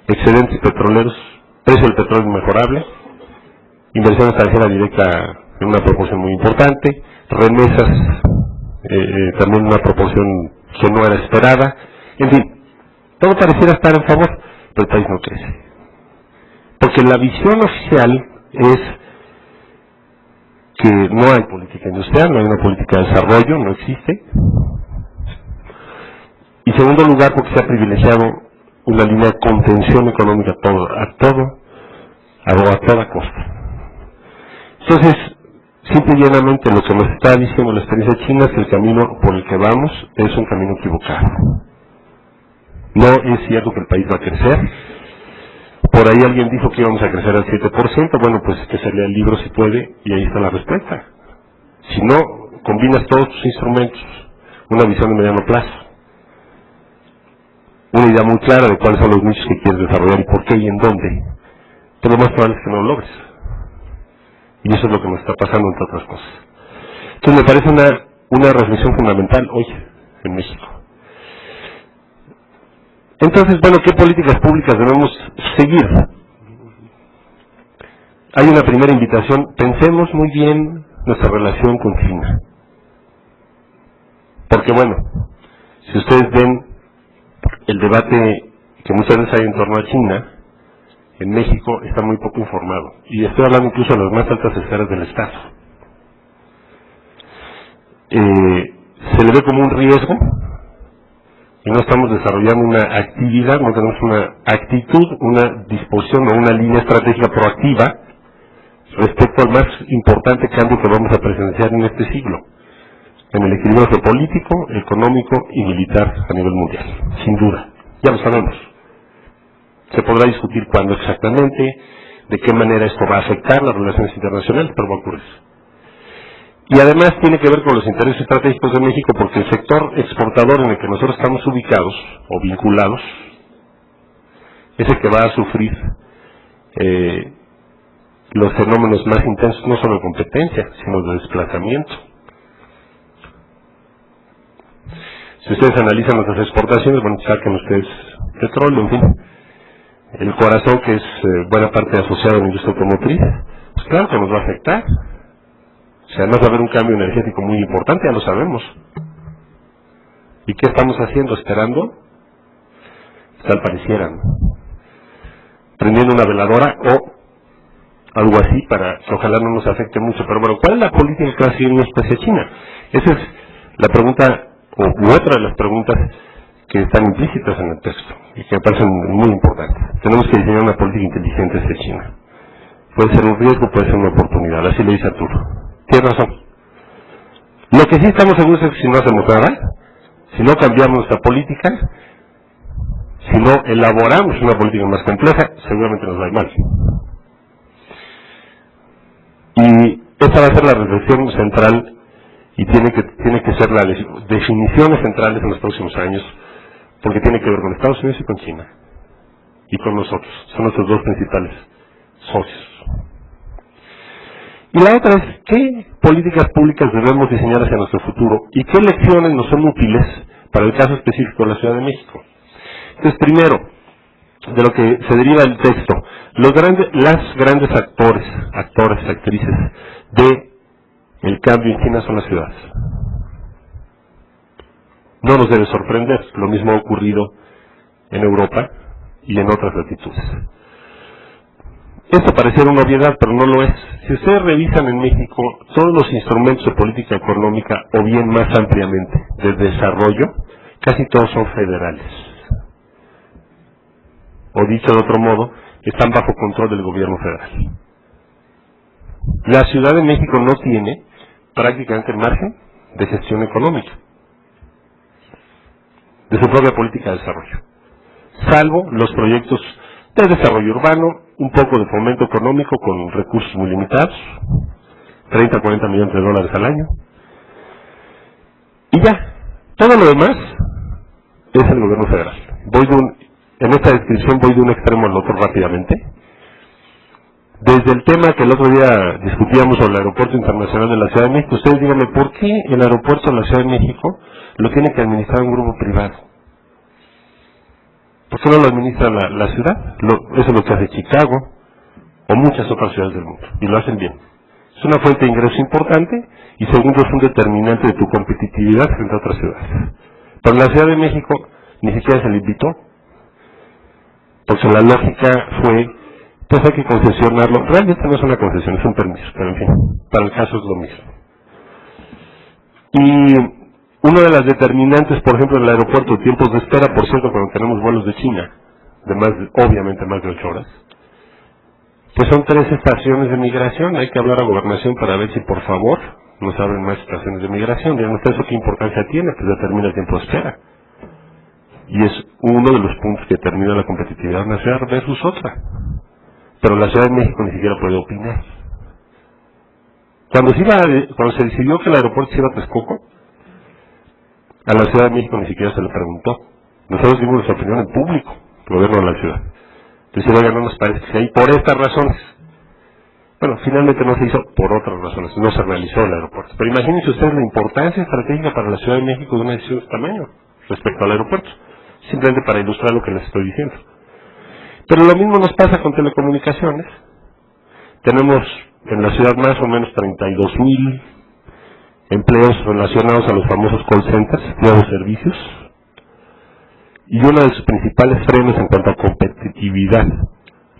Excedentes petroleros, precio del petróleo inmejorable, inversión extranjera directa en una proporción muy importante, remesas también una proporción que no era esperada. En fin, todo pareciera estar en favor, pero el país no crece. Porque la visión oficial es que no hay política industrial, no hay una política de desarrollo, no existe. Y en segundo lugar, porque se ha privilegiado una línea de contención económica a toda costa. Entonces, simple y llanamente lo que nos está diciendo la experiencia china es que el camino por el que vamos es un camino equivocado. No es cierto que el país va a crecer. Por ahí alguien dijo que íbamos a crecer al 7%, bueno, pues que se lea el libro si puede, y ahí está la respuesta. Si no, combinas todos tus instrumentos, una visión de mediano plazo, una idea muy clara de cuáles son los nichos que quieres desarrollar y por qué y en dónde, pero lo más probable es que no lo logres. Y eso es lo que nos está pasando, entre otras cosas. Entonces me parece una reflexión fundamental hoy en México. Entonces, bueno, ¿qué políticas públicas debemos seguir? Hay una primera invitación: pensemos muy bien nuestra relación con China. Porque bueno, si ustedes ven el debate que muchas veces hay en torno a China, en México está muy poco informado. Y estoy hablando incluso de las más altas esferas del Estado. Se le ve como un riesgo y no estamos desarrollando una actividad, no tenemos una actitud, una disposición o una línea estratégica proactiva respecto al más importante cambio que vamos a presenciar en este siglo, en el equilibrio geopolítico, económico y militar a nivel mundial, sin duda. Ya lo sabemos. Se podrá discutir cuándo exactamente, de qué manera esto va a afectar las relaciones internacionales, pero va a ocurrir. Y además tiene que ver con los intereses estratégicos de México, porque el sector exportador en el que nosotros estamos ubicados o vinculados es el que va a sufrir los fenómenos más intensos, no solo de competencia, sino de desplazamiento. Si ustedes analizan nuestras exportaciones, bueno, saquen ustedes petróleo, en fin, el corazón, que es buena parte asociado a la industria automotriz, pues claro que nos va a afectar. O sea, además va a haber un cambio energético muy importante, ya lo sabemos. ¿Y qué estamos haciendo? ¿Esperando? Tal pareciera, ¿no? Prendiendo una veladora o algo así para que ojalá no nos afecte mucho. Pero bueno, ¿cuál es la política que va a seguir nuestra hacia China? Esa es la pregunta, u otra de las preguntas que están implícitas en el texto y que me parecen muy importantes. Tenemos que diseñar una política inteligente hacia China. Puede ser un riesgo, puede ser una oportunidad, así le dice Arturo. Tiene razón. Lo que sí estamos seguros es que si no hacemos nada, si no cambiamos nuestra política, si no elaboramos una política más compleja, seguramente nos va a ir mal. Y esta va a ser la reflexión central y tiene que ser las definiciones centrales en los próximos años, porque tiene que ver con Estados Unidos y con China y con nosotros. Son nuestros dos principales socios. Y la otra es, ¿qué políticas públicas debemos diseñar hacia nuestro futuro y qué lecciones nos son útiles para el caso específico de la Ciudad de México? Entonces, primero, de lo que se deriva del texto, las grandes actrices de el cambio en China son las ciudades. No nos debe sorprender, lo mismo ha ocurrido en Europa y en otras latitudes. Esto pareciera una obviedad, pero no lo es. Si ustedes revisan en México todos los instrumentos de política económica, o bien más ampliamente, de desarrollo, casi todos son federales. O dicho de otro modo, están bajo control del gobierno federal. La Ciudad de México no tiene prácticamente margen de gestión económica, de su propia política de desarrollo, salvo los proyectos de desarrollo urbano, un poco de fomento económico con recursos muy limitados, 30 a 40 millones de dólares al año, y ya, todo lo demás es el gobierno federal. En esta descripción voy de un extremo al otro rápidamente. Desde el tema que el otro día discutíamos sobre el Aeropuerto Internacional de la Ciudad de México, ustedes díganme, ¿por qué el aeropuerto de la Ciudad de México lo tiene que administrar un grupo privado? ¿Por qué no lo administra la ciudad? Eso es lo que hace Chicago o muchas otras ciudades del mundo, y lo hacen bien. Es una fuente de ingreso importante y segundo, es un determinante de tu competitividad frente a otras ciudades. Pero en la Ciudad de México ni siquiera se le invitó, porque la lógica fue, pues hay que concesionarlo. Realmente no es una concesión, es un permiso, pero en fin, para el caso es lo mismo. Y una de las determinantes, por ejemplo, en el aeropuerto, tiempos de espera, por cierto, cuando tenemos vuelos de China, obviamente más de 8 horas, pues son 3 estaciones de migración. Hay que hablar a Gobernación para ver si por favor nos abren más estaciones de migración. Digan ustedes, ¿eso qué importancia tiene? Pues determina el tiempo de espera. Y es uno de los puntos que determina la competitividad de una ciudad versus otra. Pero la Ciudad de México ni siquiera puede opinar. Cuando se decidió que el aeropuerto se iba a Texcoco, a la Ciudad de México ni siquiera se le preguntó. Nosotros dimos nuestra opinión en público, el gobierno de la ciudad. Entonces, oiga, no nos parece que sea ahí por estas razones. Bueno, finalmente no se hizo por otras razones, no se realizó el aeropuerto. Pero imagínense ustedes la importancia estratégica para la Ciudad de México de una decisión de este tamaño respecto al aeropuerto. simplemente para ilustrar lo que les estoy diciendo. Pero lo mismo nos pasa con telecomunicaciones. Tenemos en la ciudad más o menos 32,000 empleos relacionados a los famosos call centers, nuevos servicios, y uno de sus principales frenos en cuanto a competitividad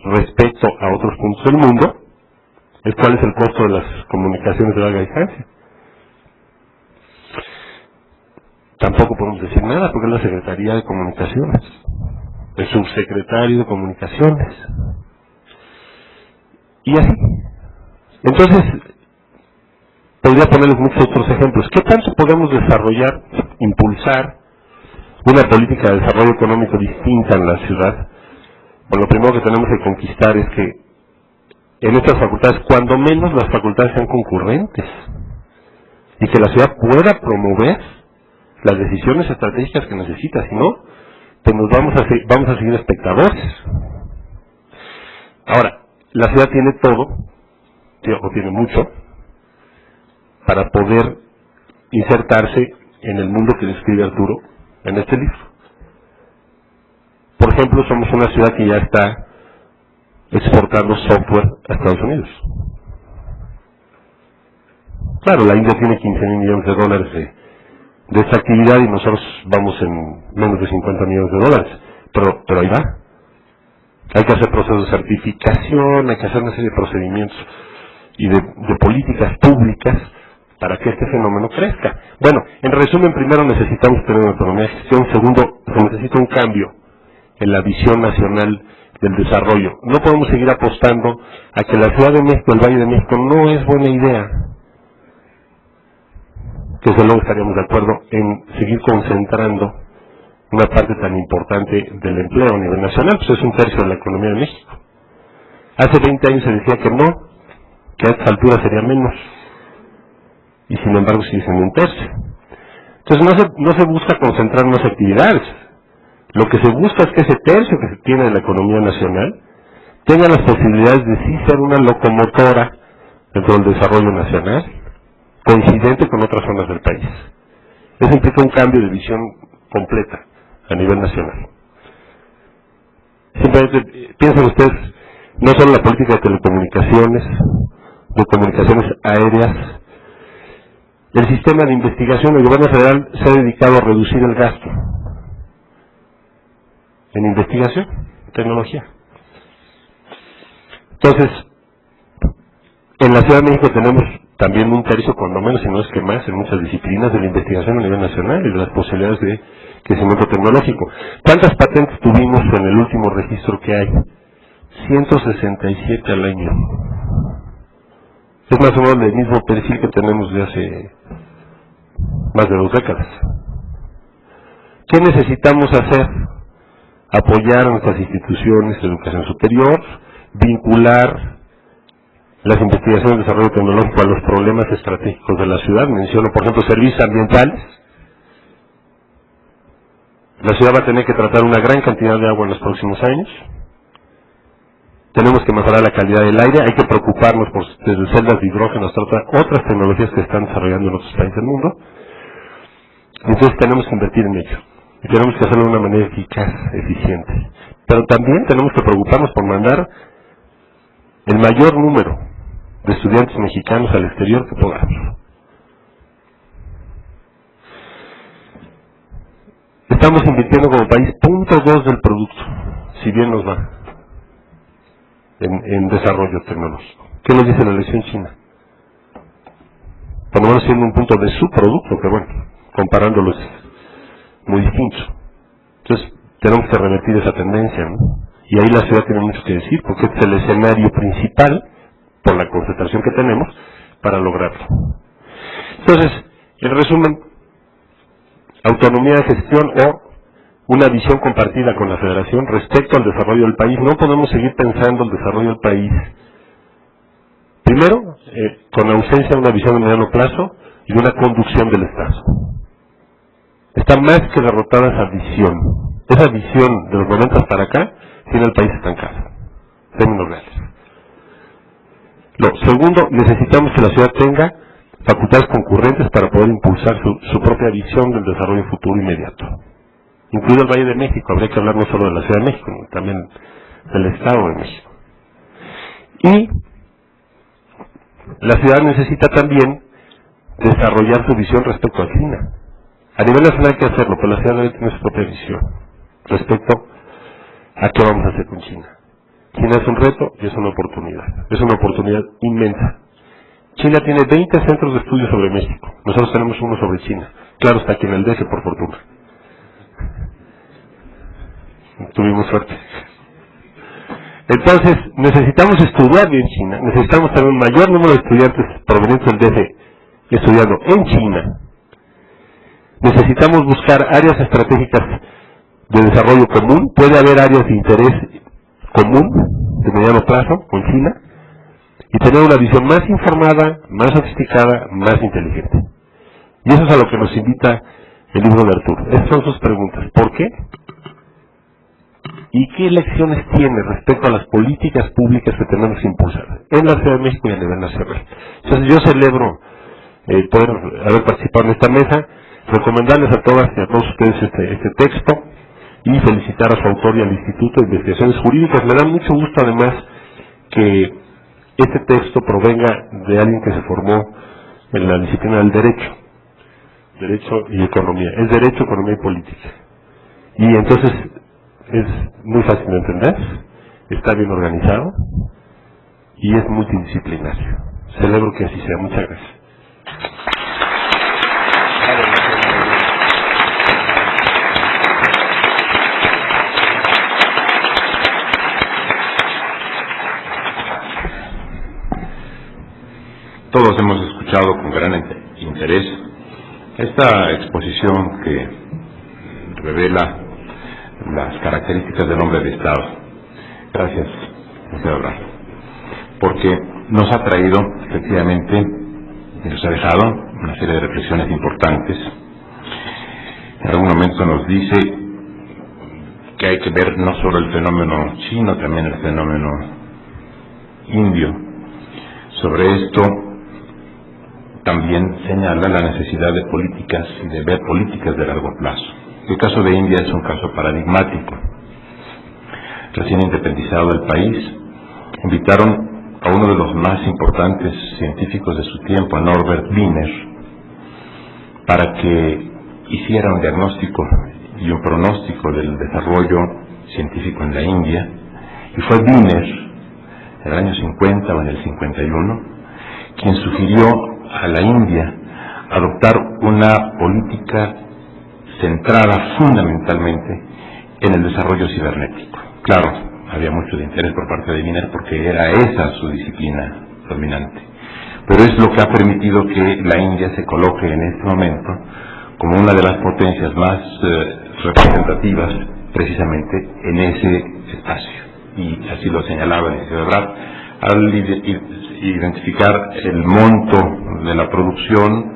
respecto a otros puntos del mundo es cuál es el costo de las comunicaciones de larga distancia. Tampoco podemos decir nada porque es la Secretaría de Comunicaciones, el subsecretario de Comunicaciones, y así. Entonces, podría ponerles muchos otros ejemplos. ¿Qué tanto podemos desarrollar, impulsar una política de desarrollo económico distinta en la ciudad? Bueno, lo primero que tenemos que conquistar es que en estas facultades, cuando menos las facultades sean concurrentes, y que la ciudad pueda promover las decisiones estratégicas que necesita, si no, pues nos vamos a seguir espectadores. Ahora, la ciudad tiene todo, o tiene mucho, para poder insertarse en el mundo que describe Arturo en este libro. Por ejemplo, somos una ciudad que ya está exportando software a Estados Unidos. Claro, la India tiene 15,000 millones de dólares de esta actividad y nosotros vamos en menos de 50 millones de dólares, pero ahí va. Hay que hacer procesos de certificación, hay que hacer una serie de procedimientos y de políticas públicas para que este fenómeno crezca. Bueno, en resumen, primero necesitamos tener una autonomía de gestión, segundo, se necesita un cambio en la visión nacional del desarrollo. No podemos seguir apostando a que la Ciudad de México, el Valle de México, no es buena idea. Que desde luego estaríamos de acuerdo en seguir concentrando una parte tan importante del empleo a nivel nacional, pues es 1/3 de la economía de México. Hace 20 años se decía que no, que a estas alturas sería menos, y sin embargo sigue siendo 1/3. Entonces no se busca concentrar más actividades. Lo que se busca es que ese tercio que se tiene de la economía nacional tenga las posibilidades de sí ser una locomotora dentro del desarrollo nacional, coincidente con otras zonas del país. Eso implica un cambio de visión completa a nivel nacional. Simplemente piensen ustedes, no solo la política de telecomunicaciones, de comunicaciones aéreas, el sistema de investigación del gobierno federal se ha dedicado a reducir el gasto en investigación, tecnología. Entonces, en la Ciudad de México tenemos también 1/3, cuando menos, si no es que más, en muchas disciplinas de la investigación a nivel nacional y de las posibilidades de crecimiento tecnológico. ¿Cuántas patentes tuvimos en el último registro que hay? 167 al año. Es más o menos el mismo perfil que tenemos de hace más de 2 décadas. ¿Qué necesitamos hacer? Apoyar a nuestras instituciones de educación superior, vincular las investigaciones de desarrollo tecnológico a los problemas estratégicos de la ciudad. Menciono, por ejemplo, servicios ambientales. La ciudad va a tener que tratar una gran cantidad de agua en los próximos años. Tenemos que mejorar la calidad del aire, hay que preocuparnos por desde celdas de hidrógeno hasta otras tecnologías que están desarrollando en otros países del mundo. Entonces tenemos que invertir en ello. Y tenemos que hacerlo de una manera eficaz, eficiente. Pero también tenemos que preocuparnos por mandar el mayor número de estudiantes mexicanos al exterior que podamos. Estamos invirtiendo como país 0.2 del producto, si bien nos va, en desarrollo tecnológico. ¿Qué nos dice la elección china? Por lo menos siendo un punto de su producto, que bueno, comparándolos muy distintos. Entonces tenemos que revertir esa tendencia, ¿no? Y ahí la ciudad tiene mucho que decir, porque es el escenario principal, por la concentración que tenemos, para lograrlo. Entonces, en resumen, autonomía de gestión o una visión compartida con la Federación respecto al desarrollo del país. No podemos seguir pensando el desarrollo del país, primero, con ausencia de una visión de mediano plazo y de una conducción del Estado. Está más que derrotada esa visión. Esa visión de los 90 para acá tiene el país estancado, en términos reales. Lo segundo, necesitamos que la ciudad tenga facultades concurrentes para poder impulsar su propia visión del desarrollo futuro inmediato. incluido el Valle de México. Habría que hablar no solo de la Ciudad de México, sino también del Estado de México. Y la ciudad necesita también desarrollar su visión respecto a China. A nivel nacional hay que hacerlo, pero la ciudad debe tener su propia visión respecto a qué vamos a hacer con China. China es un reto y es una oportunidad inmensa. China tiene 20 centros de estudio sobre México, nosotros tenemos uno sobre China. Claro, está aquí en el DF, por fortuna. Tuvimos suerte. Entonces, necesitamos estudiar bien China, necesitamos tener un mayor número de estudiantes provenientes del DF estudiando en China. Necesitamos buscar áreas estratégicas de desarrollo común, puede haber áreas de interés común, de mediano plazo, con China, y tener una visión más informada, más sofisticada, más inteligente. Y eso es a lo que nos invita el libro de Arturo. Esas son sus preguntas. ¿Por qué? ¿Y qué lecciones tiene respecto a las políticas públicas que tenemos que impulsar en la Ciudad de México y a nivel nacional? Entonces yo celebro poder haber participado en esta mesa, recomendarles a todas y a todos ustedes este texto y felicitar a su autor y al Instituto de Investigaciones Jurídicas. Me da mucho gusto además que este texto provenga de alguien que se formó en la disciplina del derecho y economía. Es derecho, economía y política. Y entonces es muy fácil de entender, está bien organizado y es multidisciplinario. Celebro que así sea. Muchas gracias. Todos hemos escuchado con gran interés esta exposición que revela las características del hombre de Estado. Gracias, señor Ebrard, porque nos ha traído, efectivamente, y nos ha dejado una serie de reflexiones importantes. En algún momento nos dice que hay que ver no solo el fenómeno chino, también el fenómeno indio. Sobre esto también señala la necesidad de políticas y de ver políticas de largo plazo. El caso de India es un caso paradigmático. Recién independizado el país, invitaron a uno de los más importantes científicos de su tiempo, a Norbert Wiener, para que hiciera un diagnóstico y un pronóstico del desarrollo científico en la India. Y fue Wiener, en el año 50 o en el 51, quien sugirió a la India adoptar una política centrada fundamentalmente en el desarrollo cibernético. Claro, había mucho de interés por parte de Wiener porque era esa su disciplina dominante, pero es lo que ha permitido que la India se coloque en este momento como una de las potencias más representativas precisamente en ese espacio. Y así lo señalaba el señor Ebrard al identificar el monto de la producción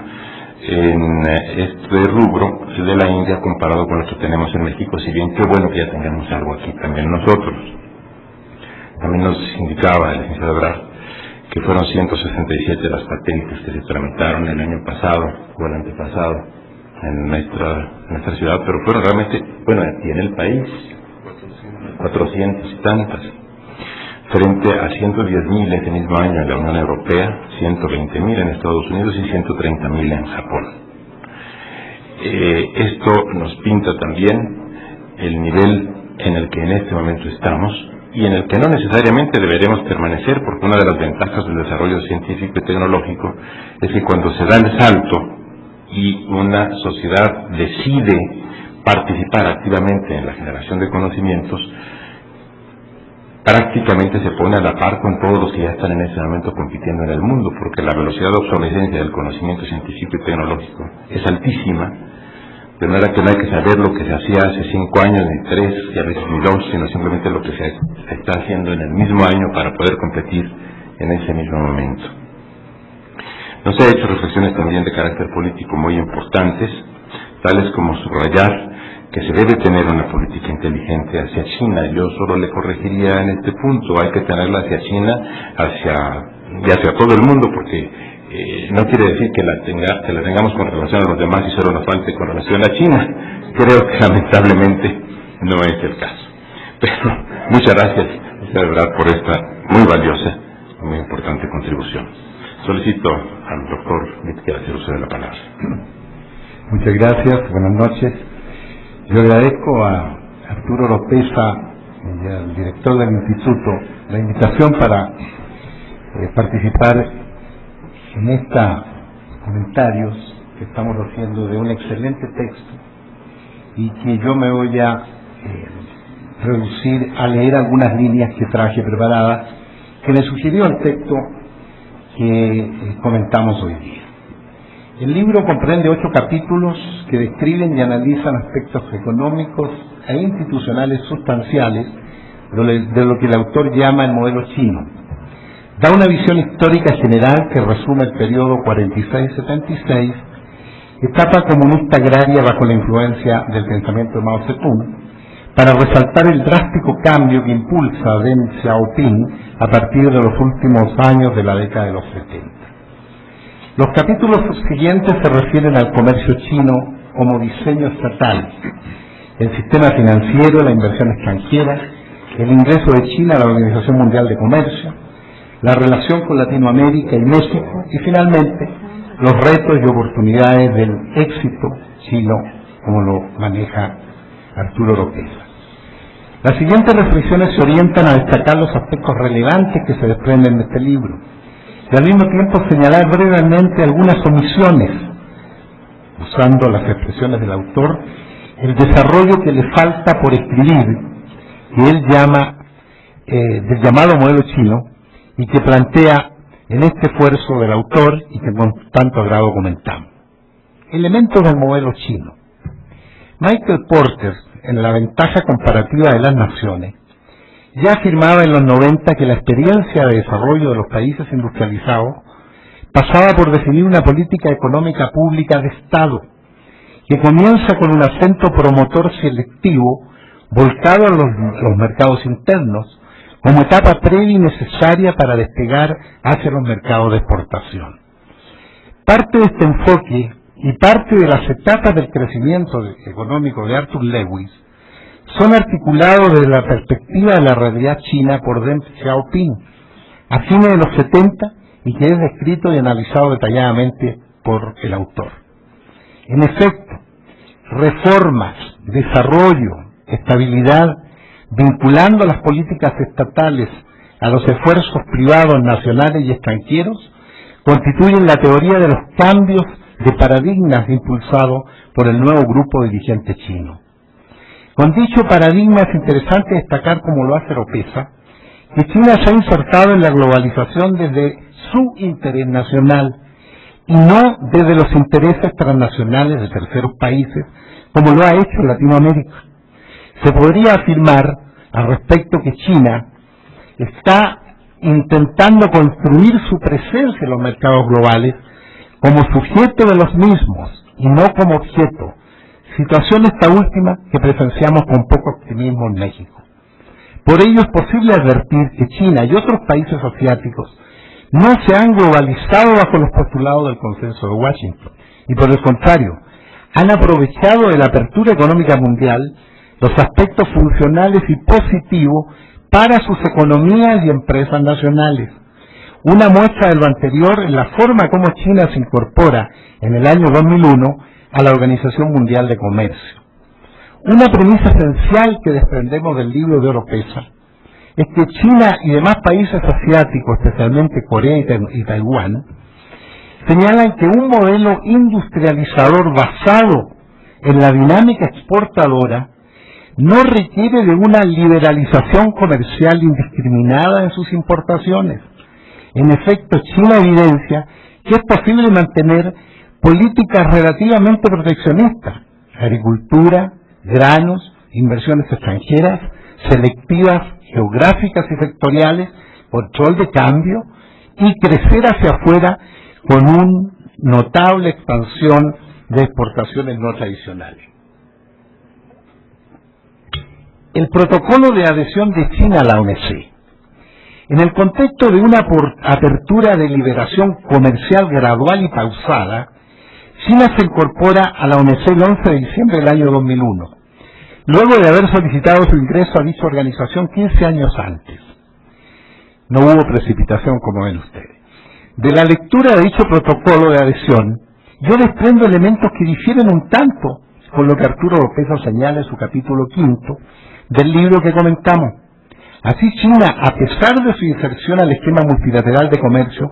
en este rubro de la India comparado con lo que tenemos en México, si bien qué bueno que ya tengamos algo aquí también nosotros. También nos indicaba el licenciado Ebrard que fueron 167 las patentes que se tramitaron el año pasado o el antepasado en nuestra ciudad, pero fueron realmente, bueno, aquí en el país 400 y tantas, frente a 110.000 ese mismo año en la Unión Europea, 120.000 en Estados Unidos y 130.000 en Japón. Esto nos pinta también el nivel en el que en este momento estamos y en el que no necesariamente deberemos permanecer, porque una de las ventajas del desarrollo científico y tecnológico es que cuando se da el salto y una sociedad decide participar activamente en la generación de conocimientos, prácticamente se pone a la par con todos los que ya están en ese momento compitiendo en el mundo, porque la velocidad de obsolescencia del conocimiento científico y tecnológico es altísima, de manera que no hay que saber lo que se hacía hace 5 años, ni 3, y a veces ni 2, sino simplemente lo que se está haciendo en el mismo año para poder competir en ese mismo momento. Nos ha hecho reflexiones también de carácter político muy importantes, tales como subrayar que se debe tener una política inteligente hacia China. Yo solo le corregiría en este punto, hay que tenerla hacia China y hacia todo el mundo, porque no quiere decir que la tengamos con relación a los demás y solo nos falte con relación a China. Creo que lamentablemente no es el caso. Pero muchas gracias, de verdad, por esta muy valiosa, muy importante contribución. Solicito al doctor Mitquera si uso de la palabra. Muchas gracias, buenas noches. Yo agradezco a Arturo Oropeza y al director del instituto la invitación para participar en estos comentarios que estamos haciendo de un excelente texto y que yo me voy a reducir a leer algunas líneas que traje preparadas que me sugirió el texto que comentamos hoy día. El libro comprende 8 capítulos que describen y analizan aspectos económicos e institucionales sustanciales de lo que el autor llama el modelo chino. Da una visión histórica general que resume el periodo 46-76, etapa comunista agraria bajo la influencia del pensamiento de Mao Zedong, para resaltar el drástico cambio que impulsa a Deng Xiaoping a partir de los últimos años de la década de los 70. Los capítulos siguientes se refieren al comercio chino como diseño estatal, el sistema financiero, la inversión extranjera, el ingreso de China a la Organización Mundial de Comercio, la relación con Latinoamérica y México y finalmente los retos y oportunidades del éxito chino como lo maneja Arturo Oropeza. Las siguientes reflexiones se orientan a destacar los aspectos relevantes que se desprenden de este libro y al mismo tiempo señalar brevemente algunas omisiones, usando las expresiones del autor, el desarrollo que le falta por escribir, que él llama del llamado modelo chino y que plantea en este esfuerzo del autor y que con tanto agrado comentamos. Elementos del modelo chino. Michael Porter, en La ventaja comparativa de las naciones, ya afirmaba en los 90 que la experiencia de desarrollo de los países industrializados pasaba por definir una política económica pública de Estado, que comienza con un acento promotor selectivo volcado a los mercados internos, como etapa previa y necesaria para despegar hacia los mercados de exportación. Parte de este enfoque y parte de las etapas del crecimiento económico de Arthur Lewis son articulados desde la perspectiva de la realidad china por Deng Xiaoping a fines de los 70 y que es descrito y analizado detalladamente por el autor. En efecto, reformas, desarrollo, estabilidad, vinculando las políticas estatales a los esfuerzos privados nacionales y extranjeros, constituyen la teoría de los cambios de paradigmas impulsados por el nuevo grupo dirigente chino. Con dicho paradigma es interesante destacar, como lo hace Oropeza, que China se ha insertado en la globalización desde su interés nacional y no desde los intereses transnacionales de terceros países, como lo ha hecho Latinoamérica. Se podría afirmar al respecto que China está intentando construir su presencia en los mercados globales como sujeto de los mismos y no como objeto, situación esta última que presenciamos con poco optimismo en México. Por ello es posible advertir que China y otros países asiáticos no se han globalizado bajo los postulados del consenso de Washington y por el contrario, han aprovechado de la apertura económica mundial los aspectos funcionales y positivos para sus economías y empresas nacionales. Una muestra de lo anterior es la forma como China se incorpora en el año 2001 a la Organización Mundial de Comercio. Una premisa esencial que desprendemos del libro de Oropeza es que China y demás países asiáticos, especialmente Corea y Taiwán, señalan que un modelo industrializador basado en la dinámica exportadora no requiere de una liberalización comercial indiscriminada en sus importaciones. En efecto, China evidencia que es posible mantener políticas relativamente proteccionistas, agricultura, granos, inversiones extranjeras, selectivas, geográficas y sectoriales, control de cambio y crecer hacia afuera con una notable expansión de exportaciones no tradicionales. El protocolo de adhesión de China a la OMC En el contexto de una apertura de liberación comercial gradual y pausada, China se incorpora a la OMC el 11 de diciembre del año 2001, luego de haber solicitado su ingreso a dicha organización 15 años antes. No hubo precipitación, como ven ustedes. De la lectura de dicho protocolo de adhesión, yo desprendo elementos que difieren un tanto con lo que Arturo Oropeza señala en su capítulo 5 del libro que comentamos. Así China, a pesar de su inserción al esquema multilateral de comercio,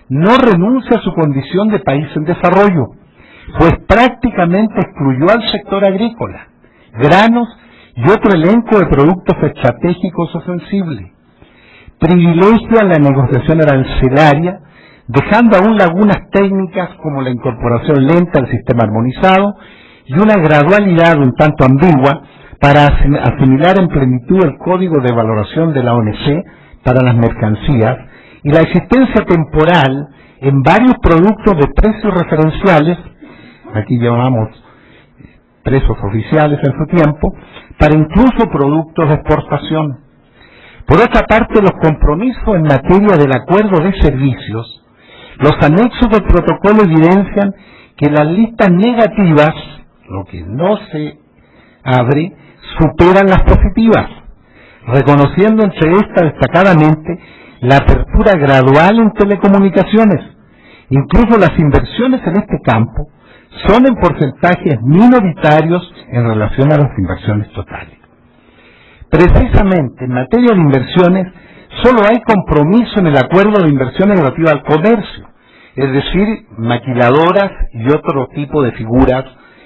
no renuncia a su condición de país en desarrollo, pues prácticamente excluyó al sector agrícola, granos y otro elenco de productos estratégicos o sensibles. Privilegia la negociación arancelaria, dejando aún lagunas técnicas como la incorporación lenta al sistema armonizado y una gradualidad un tanto ambigua para asimilar en plenitud el código de valoración de la OMC para las mercancías y la existencia temporal en varios productos de precios referenciales, aquí llamamos precios oficiales en su tiempo, para incluso productos de exportación. Por otra parte, los compromisos en materia del acuerdo de servicios, los anexos del protocolo evidencian que las listas negativas, lo que no se abre, superan las positivas, reconociendo entre estas destacadamente la apertura gradual en telecomunicaciones. Incluso las inversiones en este campo son en porcentajes minoritarios en relación a las inversiones totales. Precisamente en materia de inversiones, solo hay compromiso en el acuerdo de inversiones relativa al comercio, es decir, maquiladoras y otro tipo de figuras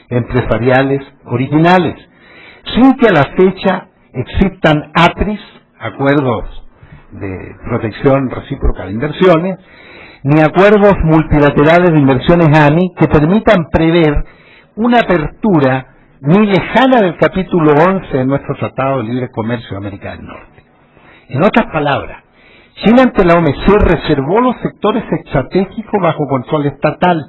empresariales originales, sin que a la fecha existan APRIs, acuerdos de protección recíproca de inversiones, ni acuerdos multilaterales de inversiones AMI que permitan prever una apertura ni lejana del capítulo 11 de nuestro Tratado de Libre Comercio de América del Norte. En otras palabras, China ante la OMC reservó los sectores estratégicos bajo control estatal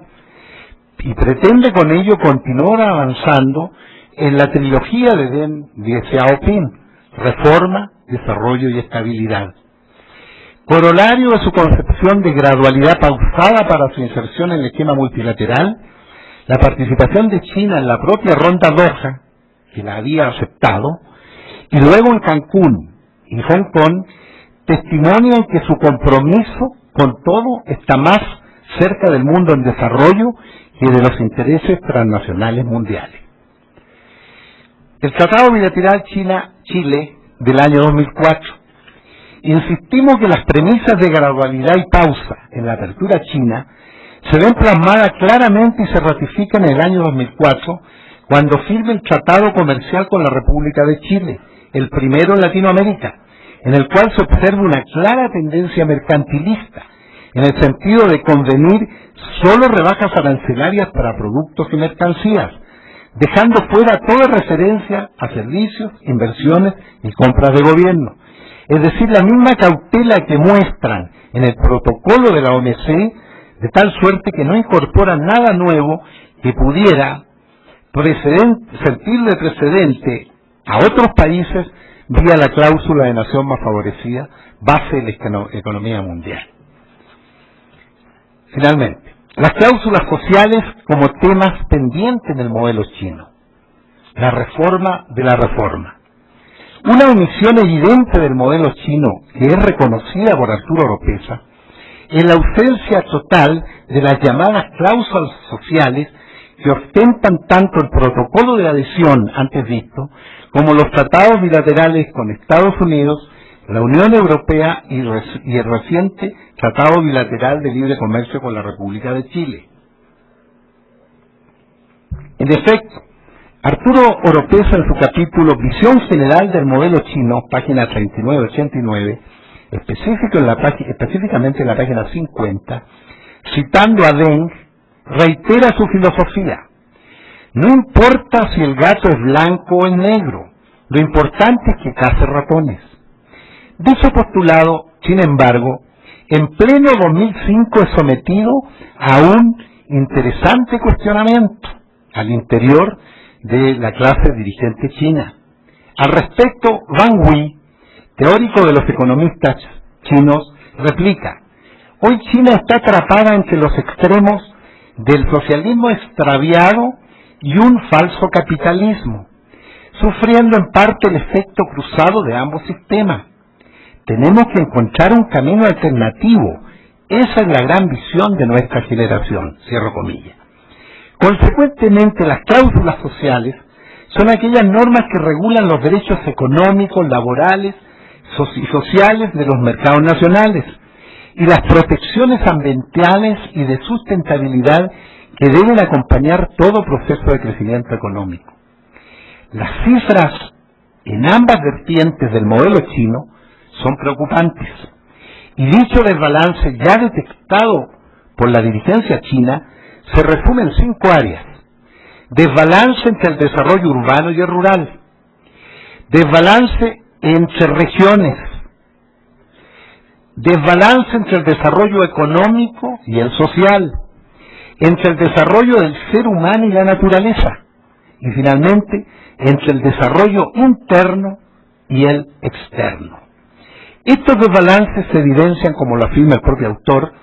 y pretende con ello continuar avanzando en la trilogía de Deng Xiaoping: reforma, desarrollo y estabilidad. Corolario de su concepción de gradualidad pausada para su inserción en el esquema multilateral, la participación de China en la propia ronda Doha, que la había aceptado, y luego en Cancún y Hong Kong, testimonian que su compromiso con todo está más cerca del mundo en desarrollo que de los intereses transnacionales mundiales. El Tratado Bilateral China-Chile del año 2004. Insistimos que las premisas de gradualidad y pausa en la apertura china se ven plasmadas claramente y se ratifican en el año 2004 cuando firma el Tratado Comercial con la República de Chile, el primero en Latinoamérica, en el cual se observa una clara tendencia mercantilista, en el sentido de convenir solo rebajas arancelarias para productos y mercancías, dejando fuera toda referencia a servicios, inversiones y compras de gobierno. Es decir, la misma cautela que muestran en el protocolo de la OMC, de tal suerte que no incorporan nada nuevo que pudiera servir de precedente a otros países vía la cláusula de nación más favorecida, base de la economía mundial. Finalmente, las cláusulas sociales como temas pendientes en el modelo chino. La reforma de la reforma. Una omisión evidente del modelo chino, que es reconocida por Arturo Oropeza, es la ausencia total de las llamadas cláusulas sociales que ostentan tanto el protocolo de adhesión antes visto, como los tratados bilaterales con Estados Unidos, la Unión Europea y el reciente Tratado Bilateral de Libre Comercio con la República de Chile. En efecto, Arturo Oropeza, en su capítulo Visión General del Modelo Chino, página 39-89, específicamente en la página 50, citando a Deng, reitera su filosofía. No importa si el gato es blanco o es negro, lo importante es que cace ratones. Dicho postulado, sin embargo, en pleno 2005 es sometido a un interesante cuestionamiento al interior de la clase dirigente china. Al respecto, Wang Wei, teórico de los economistas chinos replica. Hoy China está atrapada entre los extremos del socialismo extraviado y un falso capitalismo, sufriendo en parte el efecto cruzado de ambos sistemas. Tenemos que encontrar un camino alternativo. Esa es la gran visión de nuestra generación. Cierro comillas. Consecuentemente, las cláusulas sociales son aquellas normas que regulan los derechos económicos, laborales y sociales de los mercados nacionales y las protecciones ambientales y de sustentabilidad que deben acompañar todo proceso de crecimiento económico. Las cifras en ambas vertientes del modelo chino son preocupantes, y dicho desbalance ya detectado por la dirigencia china se resume en 5 áreas. Desbalance entre el desarrollo urbano y el rural, desbalance entre regiones, desbalance entre el desarrollo económico y el social, entre el desarrollo del ser humano y la naturaleza, y finalmente entre el desarrollo interno y el externo. Estos desbalances se evidencian, como lo afirma el propio autor,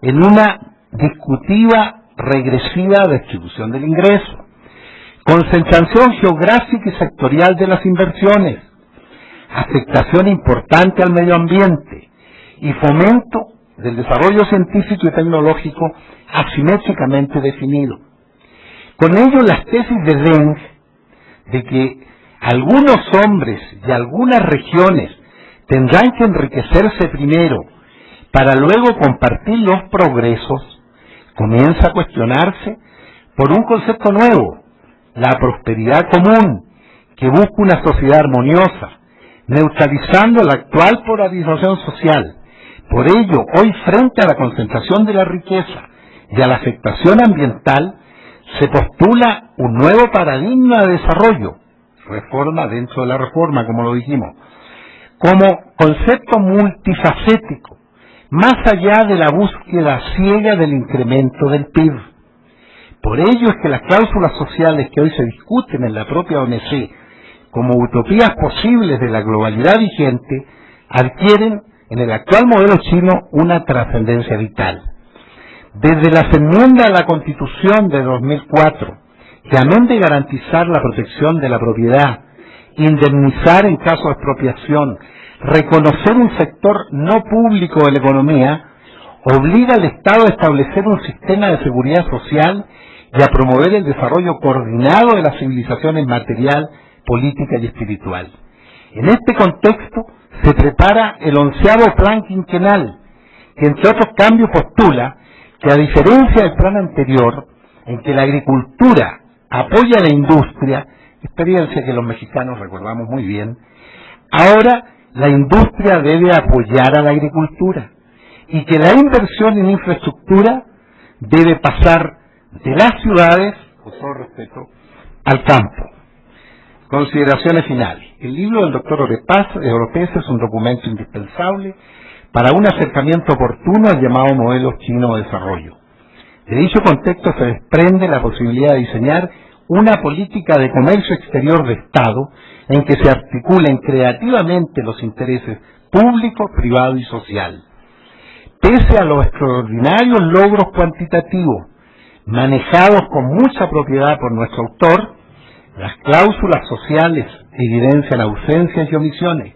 en una discutida regresiva distribución del ingreso, concentración geográfica y sectorial de las inversiones, afectación importante al medio ambiente y fomento del desarrollo científico y tecnológico asimétricamente definido. Con ello, las tesis de Deng de que algunos hombres y algunas regiones tendrán que enriquecerse primero para luego compartir los progresos, comienza a cuestionarse por un concepto nuevo, la prosperidad común, que busca una sociedad armoniosa, neutralizando la actual polarización social. Por ello, hoy, frente a la concentración de la riqueza y a la afectación ambiental, se postula un nuevo paradigma de desarrollo, reforma dentro de la reforma, como lo dijimos, como concepto multifacético, más allá de la búsqueda ciega del incremento del PIB. Por ello es que las cláusulas sociales que hoy se discuten en la propia OMC como utopías posibles de la globalidad vigente adquieren en el actual modelo chino una trascendencia vital. Desde las enmiendas a la Constitución de 2004, que amén de garantizar la protección de la propiedad, indemnizar en caso de expropiación, reconocer un sector no público de la economía, obliga al Estado a establecer un sistema de seguridad social y a promover el desarrollo coordinado de las civilizaciones material, política y espiritual. En este contexto se prepara el 11º plan quinquenal, que entre otros cambios postula que, a diferencia del plan anterior, en que la agricultura apoya a la industria, experiencia que los mexicanos recordamos muy bien, ahora la industria debe apoyar a la agricultura y que la inversión en infraestructura debe pasar de las ciudades, con todo respeto, al campo. Consideraciones finales. El libro del doctor Oropesa es un documento indispensable para un acercamiento oportuno al llamado modelo chino de desarrollo. De dicho contexto se desprende la posibilidad de diseñar una política de comercio exterior de Estado en que se articulen creativamente los intereses público, privado y social. Pese a los extraordinarios logros cuantitativos manejados con mucha propiedad por nuestro autor, las cláusulas sociales evidencian ausencias y omisiones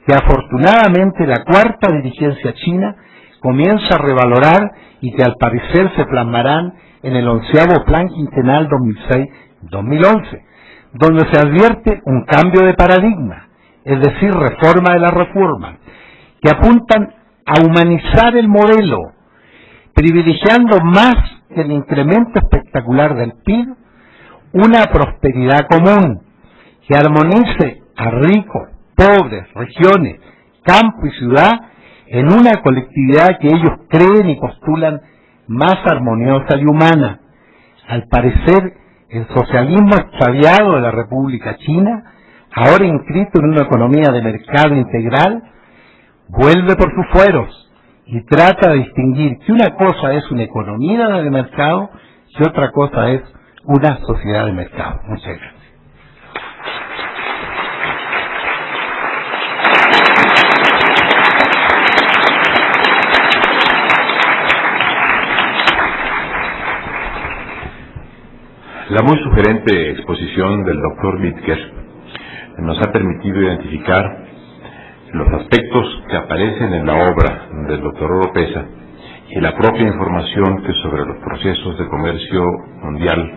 que afortunadamente la cuarta dirigencia china comienza a revalorar y que al parecer se plasmarán en el 11º Plan Quinquenal 2006-2011, donde se advierte un cambio de paradigma, es decir, reforma de la reforma, que apuntan a humanizar el modelo, privilegiando más que el incremento espectacular del PIB, una prosperidad común, que armonice a ricos, pobres, regiones, campo y ciudad en una colectividad que ellos creen y postulan más armoniosa y humana. Al parecer, el socialismo extraviado de la República China, ahora inscrito en una economía de mercado integral, vuelve por sus fueros y trata de distinguir que una cosa es una economía de mercado y otra cosa es una sociedad de mercado. Muchas gracias. La muy sugerente exposición del doctor Bittker nos ha permitido identificar los aspectos que aparecen en la obra del doctor Oropesa y la propia información que sobre los procesos de comercio mundial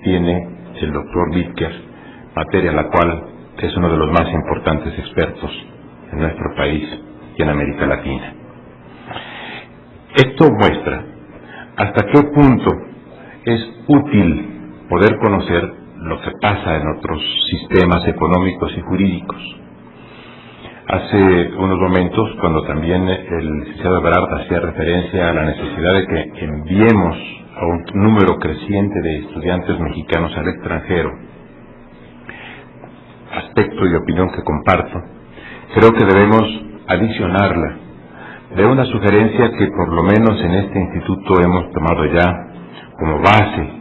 tiene el doctor Bittker, materia la cual es uno de los más importantes expertos en nuestro país y en América Latina. Esto muestra hasta qué punto es útil poder conocer lo que pasa en otros sistemas económicos y jurídicos. Hace unos momentos, cuando también el licenciado Ebrard hacía referencia a la necesidad de que enviemos a un número creciente de estudiantes mexicanos al extranjero, aspecto y opinión que comparto, creo que debemos adicionarla de una sugerencia que por lo menos en este instituto hemos tomado ya como base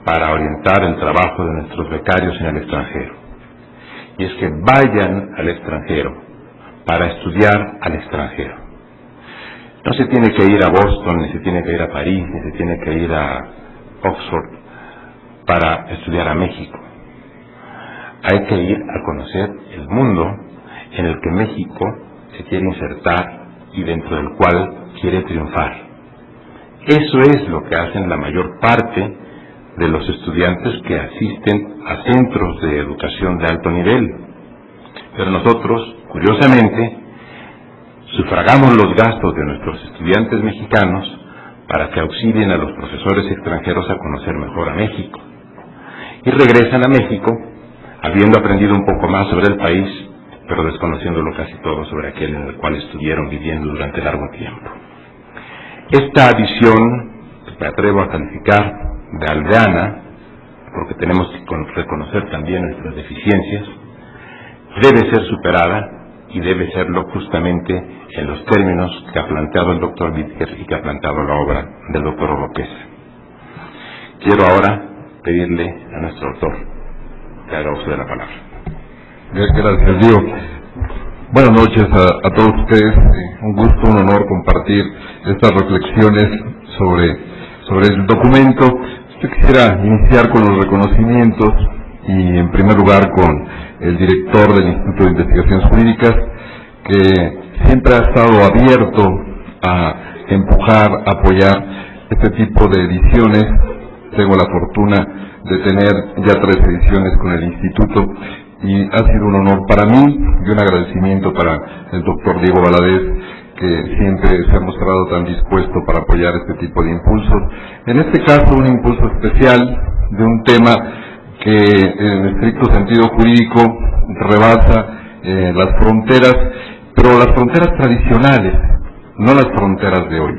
para orientar el trabajo de nuestros becarios en el extranjero. Y es que vayan al extranjero para estudiar al extranjero. No se tiene que ir a Boston, ni se tiene que ir a París, ni se tiene que ir a Oxford para estudiar a México. Hay que ir a conocer el mundo en el que México se quiere insertar y dentro del cual quiere triunfar. Eso es lo que hacen la mayor parte de los estudiantes que asisten a centros de educación de alto nivel. Pero nosotros, curiosamente, sufragamos los gastos de nuestros estudiantes mexicanos para que auxilien a los profesores extranjeros a conocer mejor a México. Y regresan a México habiendo aprendido un poco más sobre el país, pero desconociéndolo casi todo sobre aquel en el cual estuvieron viviendo durante largo tiempo. Esta visión, me atrevo a calificar de aldeana, porque tenemos que reconocer también nuestras deficiencias, debe ser superada y debe serlo justamente en los términos que ha planteado el doctor Bittker y que ha planteado la obra del doctor Oropesa. Quiero ahora pedirle a nuestro autor que haga uso de la palabra. Gracias, Diego. Buenas noches a todos ustedes. Un gusto, un honor compartir estas reflexiones sobre el documento. Yo quisiera iniciar con los reconocimientos y en primer lugar con el director del Instituto de Investigaciones Jurídicas, que siempre ha estado abierto a empujar, a apoyar este tipo de ediciones. Tengo la fortuna de tener ya 3 ediciones con el Instituto y ha sido un honor para mí y un agradecimiento para el doctor Diego Valadez, que siempre se ha mostrado tan dispuesto para apoyar este tipo de impulsos. En este caso, un impulso especial de un tema que en estricto sentido jurídico rebasa las fronteras, pero las fronteras tradicionales, no las fronteras de hoy.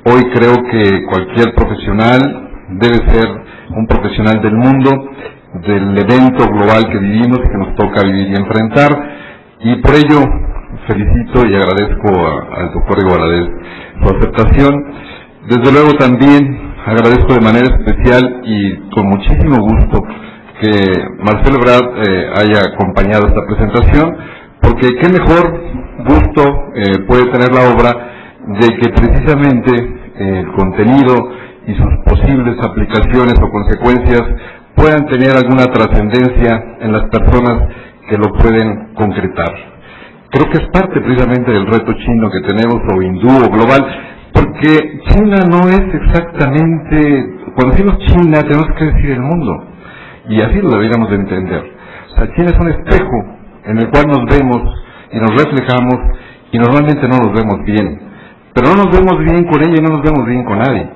Hoy creo que cualquier profesional debe ser un profesional del mundo, del evento global que vivimos y que nos toca vivir y enfrentar, y por ello felicito y agradezco al doctor Diego Valadez su aceptación. Desde luego también agradezco de manera especial y con muchísimo gusto que Marcelo Ebrard haya acompañado esta presentación, porque qué mejor gusto puede tener la obra de que precisamente el contenido y sus posibles aplicaciones o consecuencias puedan tener alguna trascendencia en las personas que lo pueden concretar. Creo que es parte precisamente del reto chino que tenemos, o hindú o global, porque China no es exactamente, cuando decimos China tenemos que decir el mundo, y así lo deberíamos de entender. O sea, China es un espejo en el cual nos vemos y nos reflejamos, y normalmente no nos vemos bien, pero no nos vemos bien con ella y no nos vemos bien con nadie.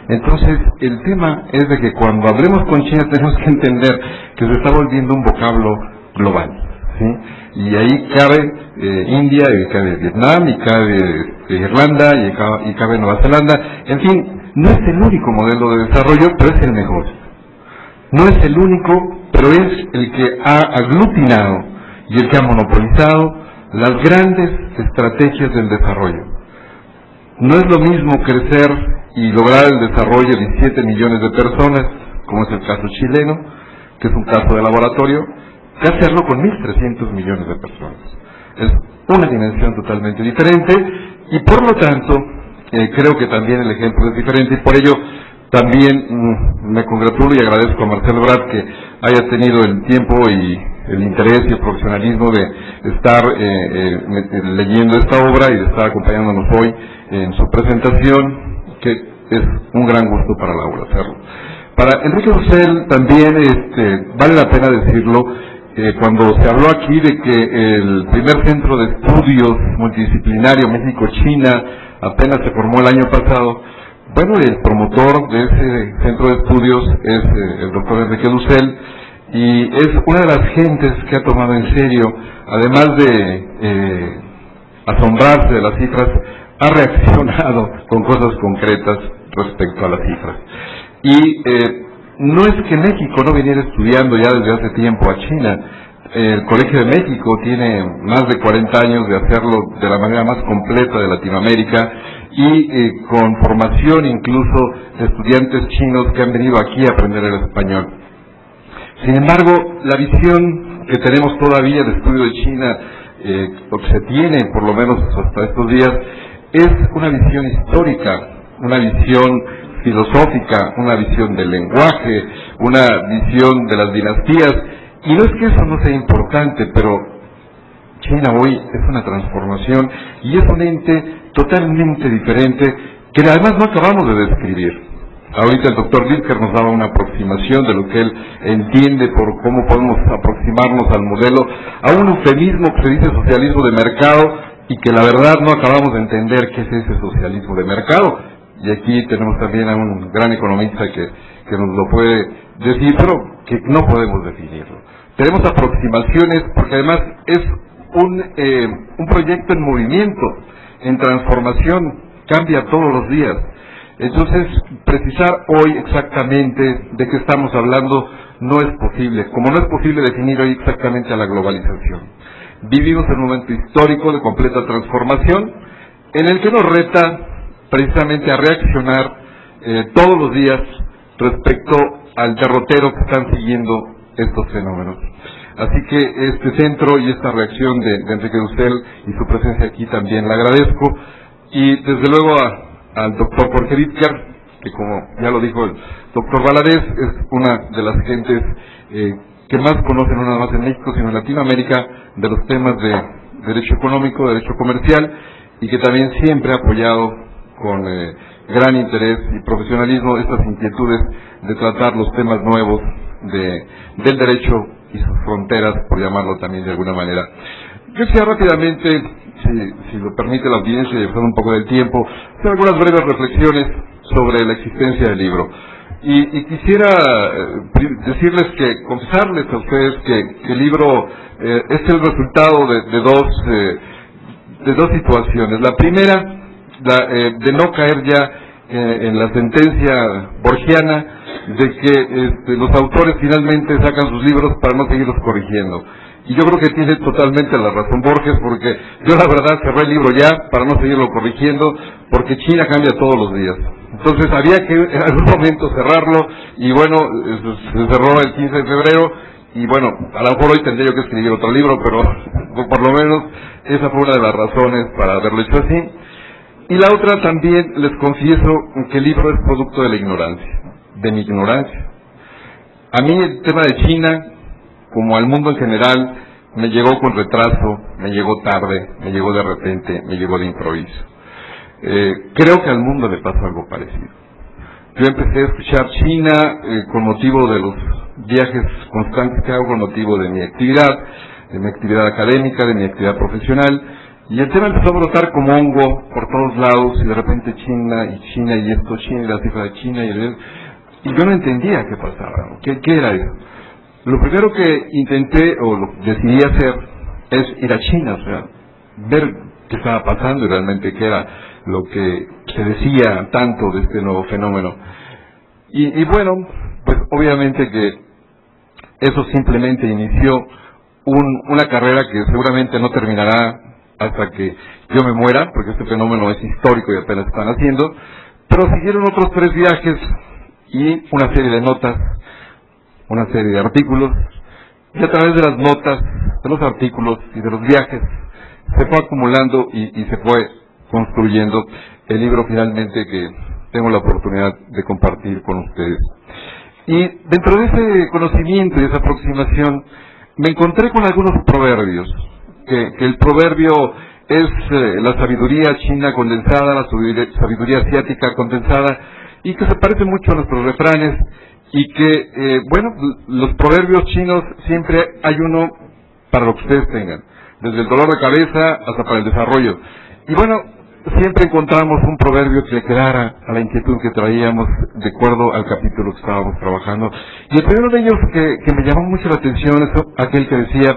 Entonces, el tema es de que cuando hablemos con China tenemos que entender que se está volviendo un vocablo global, ¿sí? Y ahí cabe India, y cabe Vietnam, y cabe Irlanda, y cabe Nueva Zelanda. En fin, no es el único modelo de desarrollo, pero es el mejor. No es el único, pero es el que ha aglutinado y el que ha monopolizado las grandes estrategias del desarrollo. No es lo mismo crecer y lograr el desarrollo de 17 millones de personas, como es el caso chileno, que es un caso de laboratorio, que hacerlo con 1.300 millones de personas. Es una dimensión totalmente diferente y por lo tanto creo que también el ejemplo es diferente, y por ello También me congratulo y agradezco a Marcelo Ebrard que haya tenido el tiempo y el interés y el profesionalismo de estar leyendo esta obra y de estar acompañándonos hoy en su presentación, que es un gran gusto para la obra hacerlo. Para Enrique Dussel también vale la pena decirlo, cuando se habló aquí de que el primer centro de estudios multidisciplinario México-China apenas se formó el año pasado, bueno, el promotor de ese centro de estudios es el doctor Enrique Dussel, y es una de las gentes que ha tomado en serio, además de asombrarse de las cifras, ha reaccionado con cosas concretas respecto a las cifras. Y no es que México no viniera estudiando ya desde hace tiempo a China. El Colegio de México tiene más de 40 años de hacerlo de la manera más completa de Latinoamérica y con formación incluso de estudiantes chinos que han venido aquí a aprender el español. Sin embargo, la visión que tenemos todavía de estudio de China, o que se tiene por lo menos hasta estos días, es una visión histórica, una visión filosófica, una visión del lenguaje, una visión de las dinastías, y no es que eso no sea importante, pero China hoy es una transformación y es un ente totalmente diferente que además no acabamos de describir. Ahorita el doctor Dilker nos daba una aproximación de lo que él entiende por cómo podemos aproximarnos al modelo, a un eufemismo que se dice socialismo de mercado y que la verdad no acabamos de entender qué es ese socialismo de mercado. Y aquí tenemos también a un gran economista que nos lo puede decir, pero que no podemos definirlo. Tenemos aproximaciones porque además es un proyecto en movimiento, en transformación, cambia todos los días. Entonces, precisar hoy exactamente de qué estamos hablando no es posible, como no es posible definir hoy exactamente a la globalización. Vivimos en un momento histórico de completa transformación, en el que nos reta precisamente a reaccionar todos los días respecto al derrotero que están siguiendo estos fenómenos. Así que este centro y esta reacción de Enrique Dussel y su presencia aquí también la agradezco, y desde luego al doctor Jorge Dilker, que como ya lo dijo el doctor Valadez, es una de las gentes que más conocen no nada más en México, sino en Latinoamérica, de los temas de derecho económico, derecho comercial, y que también siempre ha apoyado con gran interés y profesionalismo estas inquietudes de tratar los temas nuevos del derecho y sus fronteras, por llamarlo también de alguna manera. Yo quisiera rápidamente, si lo permite la audiencia y pasando un poco del tiempo, hacer algunas breves reflexiones sobre la existencia del libro. Y quisiera decirles confesarles a ustedes que el libro es el resultado de dos situaciones. La primera, de no caer ya en la sentencia borgiana de que los autores finalmente sacan sus libros para no seguirlos corrigiendo. Y yo creo que tiene totalmente la razón Borges, porque yo la verdad cerré el libro ya para no seguirlo corrigiendo, porque China cambia todos los días. Entonces había que en algún momento cerrarlo, y bueno, se cerró el 15 de febrero, y bueno, a lo mejor hoy tendría yo que escribir otro libro, pero por lo menos esa fue una de las razones para haberlo hecho así. Y la otra también, les confieso que el libro es producto de la ignorancia, de mi ignorancia. A mí el tema de China, como al mundo en general, me llegó con retraso, me llegó tarde, me llegó de repente, me llegó de improviso. Creo que al mundo le pasó algo parecido. Yo empecé a escuchar China con motivo de los viajes constantes que hago, con motivo de mi actividad académica, de mi actividad profesional, y el tema empezó a brotar como hongo por todos lados, y de repente China, y esto, China, y la cifra de China, y yo no entendía qué pasaba, qué era eso. Lo primero que intenté, o lo que decidí hacer, es ir a China, o sea, ver qué estaba pasando y realmente qué era lo que se decía tanto de este nuevo fenómeno. Y bueno, pues obviamente que eso simplemente inició una carrera que seguramente no terminará hasta que yo me muera, porque este fenómeno es histórico y apenas están haciendo, pero siguieron otros 3 viajes y una serie de notas, una serie de artículos, y a través de las notas, de los artículos y de los viajes se fue acumulando y se fue construyendo el libro finalmente que tengo la oportunidad de compartir con ustedes. Y dentro de ese conocimiento y esa aproximación me encontré con algunos proverbios, que el proverbio es la sabiduría china condensada, la sabiduría asiática condensada, y que se parece mucho a nuestros refranes, y que, los proverbios chinos siempre hay uno para lo que ustedes tengan, desde el dolor de cabeza hasta para el desarrollo. Y siempre encontramos un proverbio que le quedara a la inquietud que traíamos de acuerdo al capítulo que estábamos trabajando. Y el primero de ellos que me llamó mucho la atención es aquel que decía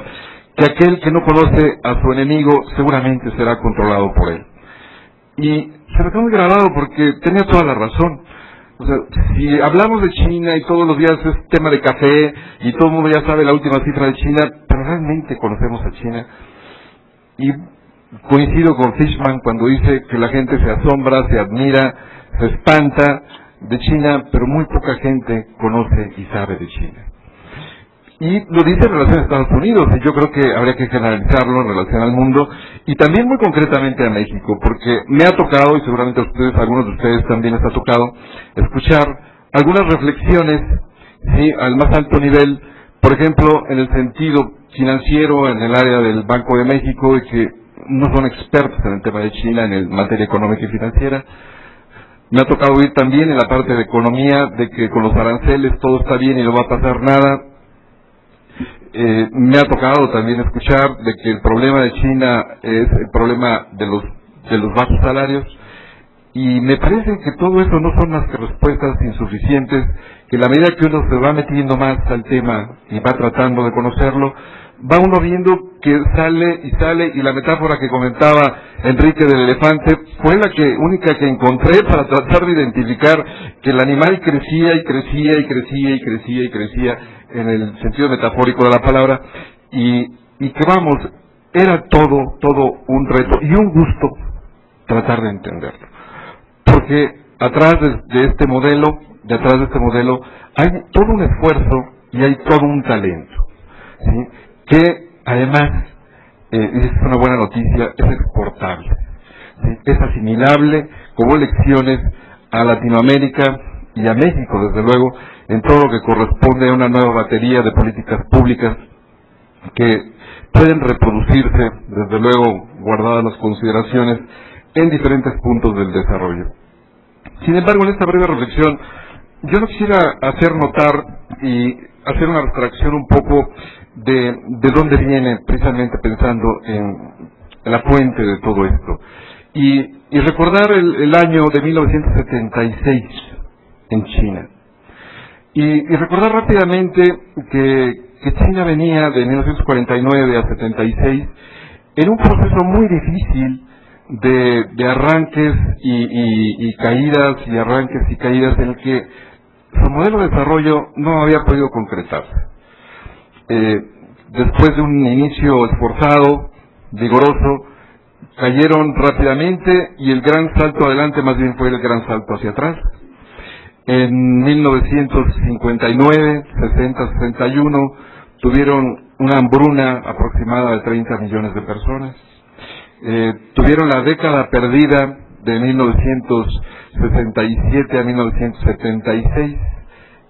que aquel que no conoce a su enemigo seguramente será controlado por él. Y se me quedó muy grabado porque tenía toda la razón. O sea, si hablamos de China y todos los días es tema de café y todo el mundo ya sabe la última cifra de China, pero realmente conocemos a China. Y coincido con Fishman cuando dice que la gente se asombra, se admira, se espanta de China, pero muy poca gente conoce y sabe de China. Y lo dice en relación a Estados Unidos, y yo creo que habría que generalizarlo en relación al mundo, y también muy concretamente a México, porque me ha tocado, y seguramente a ustedes, a algunos de ustedes también les ha tocado, escuchar algunas reflexiones, ¿sí?, al más alto nivel, por ejemplo, en el sentido financiero, en el área del Banco de México, y que no son expertos en el tema de China, en materia económica y financiera. Me ha tocado oír también en la parte de economía, de que con los aranceles todo está bien y no va a pasar nada. Me ha tocado también escuchar de que el problema de China es el problema de los bajos salarios, y me parece que todo eso no son más que respuestas insuficientes, que a la medida que uno se va metiendo más al tema y va tratando de conocerlo, va uno viendo que sale, y la metáfora que comentaba Enrique del elefante fue la única que encontré para tratar de identificar que el animal crecía y crecía y crecía y crecía y crecía en el sentido metafórico de la palabra, y que era todo un reto y un gusto tratar de entenderlo, porque atrás de este modelo hay todo un esfuerzo y hay todo un talento, ¿sí?, que además, es una buena noticia, es exportable, ¿sí?, es asimilable como lecciones a Latinoamérica y a México, desde luego, en todo lo que corresponde a una nueva batería de políticas públicas que pueden reproducirse, desde luego, guardadas las consideraciones, en diferentes puntos del desarrollo. Sin embargo, en esta breve reflexión, yo no quisiera hacer notar y hacer una abstracción un poco de dónde viene, precisamente pensando en la fuente de todo esto, y recordar el año de 1976 en China, y recordar rápidamente que China venía de 1949 a 76 en un proceso muy difícil de arranques y caídas, y arranques y caídas, en el que su modelo de desarrollo no había podido concretarse. Después de un inicio esforzado, vigoroso, cayeron rápidamente, y el gran salto adelante más bien fue el gran salto hacia atrás. En 1959, 60, 61, tuvieron una hambruna aproximada de 30 millones de personas. Tuvieron la década perdida de 1967 a 1976,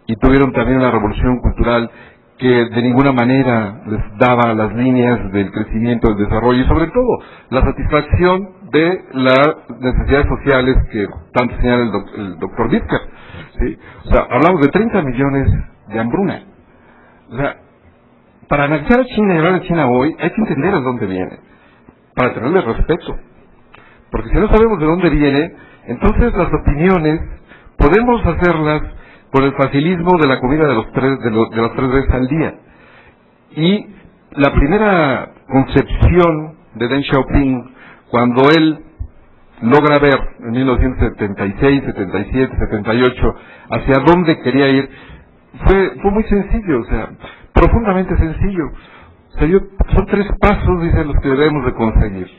y tuvieron también una revolución cultural que de ninguna manera les daba las líneas del crecimiento, del desarrollo, y sobre todo la satisfacción de las necesidades sociales que tanto señala el doctor Wittker, ¿sí? O sea, hablamos de 30 millones de hambruna. O sea, para analizar a China y hablar de China hoy, hay que entender de dónde viene, para tenerle respeto. Porque si no sabemos de dónde viene, entonces las opiniones podemos hacerlas con el facilismo de la comida de las 3 veces al día. Y la primera concepción de Deng Xiaoping, cuando él logra ver en 1976, 77, 78 hacia dónde quería ir, fue muy sencillo, o sea, profundamente sencillo. O sea, son 3 pasos, dicen, los que debemos de conseguir.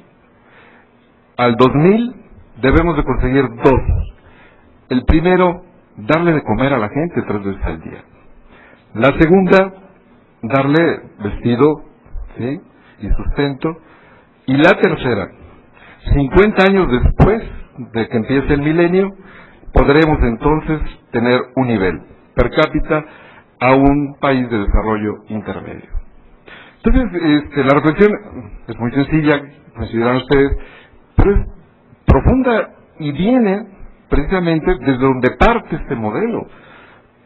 Al 2000 debemos de conseguir 2. El primero, darle de comer a la gente 3 veces al día. La segunda, darle vestido, ¿sí?, y sustento. Y la tercera, 50 años después de que empiece el milenio, podremos entonces tener un nivel per cápita a un país de desarrollo intermedio. Entonces, la reflexión es muy sencilla, consideran ustedes, pero es profunda y viene precisamente desde donde parte este modelo.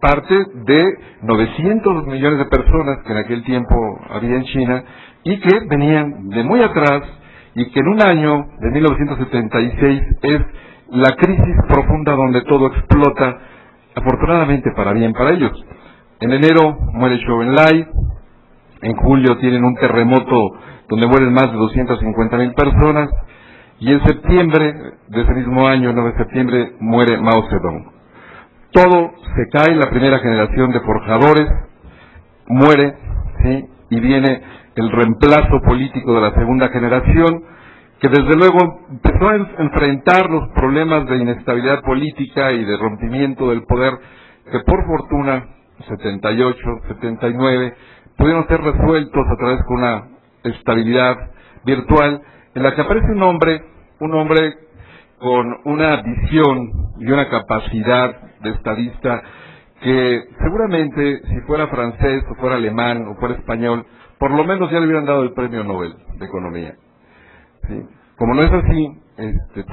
Parte de 900 millones de personas que en aquel tiempo había en China y que venían de muy atrás, y que en un año de 1976 es la crisis profunda donde todo explota, afortunadamente para bien para ellos. En enero muere Zhou Enlai, en julio tienen un terremoto donde mueren más de 250,000 personas, y en septiembre de ese mismo año, 9 de septiembre, muere Mao Zedong. Todo se cae, la primera generación de forjadores muere, ¿sí? Y viene el reemplazo político de la segunda generación, que desde luego empezó a enfrentar los problemas de inestabilidad política y de rompimiento del poder, que por fortuna, 78, 79, pudieron ser resueltos a través de una estabilidad virtual, en la que aparece un hombre con una visión y una capacidad de estadista que seguramente si fuera francés o fuera alemán o fuera español, por lo menos ya le hubieran dado el premio Nobel de Economía. ¿Sí? Como no es así,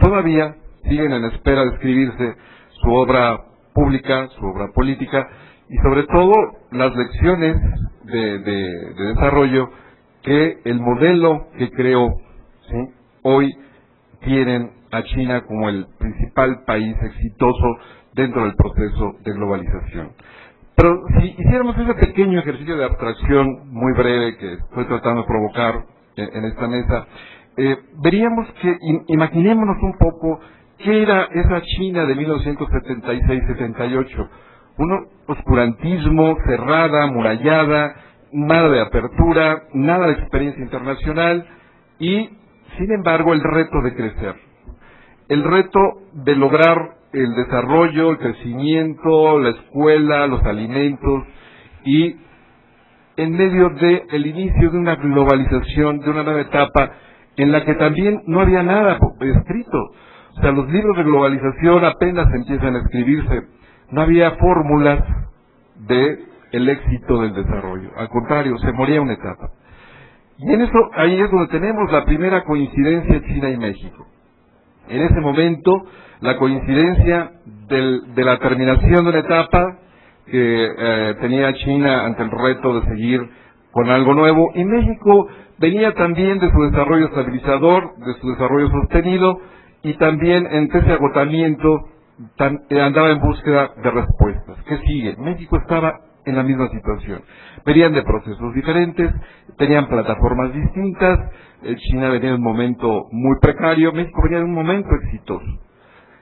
todavía siguen en espera de escribirse su obra pública, su obra política y sobre todo las lecciones de desarrollo que el modelo que creó, ¿sí?, hoy tienen a China como el principal país exitoso dentro del proceso de globalización. Pero si hiciéramos ese pequeño ejercicio de abstracción muy breve que estoy tratando de provocar en esta mesa, veríamos que, imaginémonos un poco qué era esa China de 1976-78, un oscurantismo, cerrada, amurallada, nada de apertura, nada de experiencia internacional y, sin embargo, el reto de crecer, el reto de lograr el desarrollo, el crecimiento, la escuela, los alimentos y en medio del inicio de una globalización, de una nueva etapa en la que también no había nada escrito. O sea, los libros de globalización apenas empiezan a escribirse. No había fórmulas de el éxito del desarrollo. Al contrario, se moría una etapa. Y en eso, ahí es donde tenemos la primera coincidencia China y México. En ese momento, la coincidencia de la terminación de una etapa que tenía China ante el reto de seguir con algo nuevo, y México venía también de su desarrollo estabilizador, de su desarrollo sostenido, y también entre ese agotamiento andaba en búsqueda de respuestas. ¿Qué sigue? México estaba en la misma situación. Venían de procesos diferentes, tenían plataformas distintas, China venía de un momento muy precario, México venía de un momento exitoso.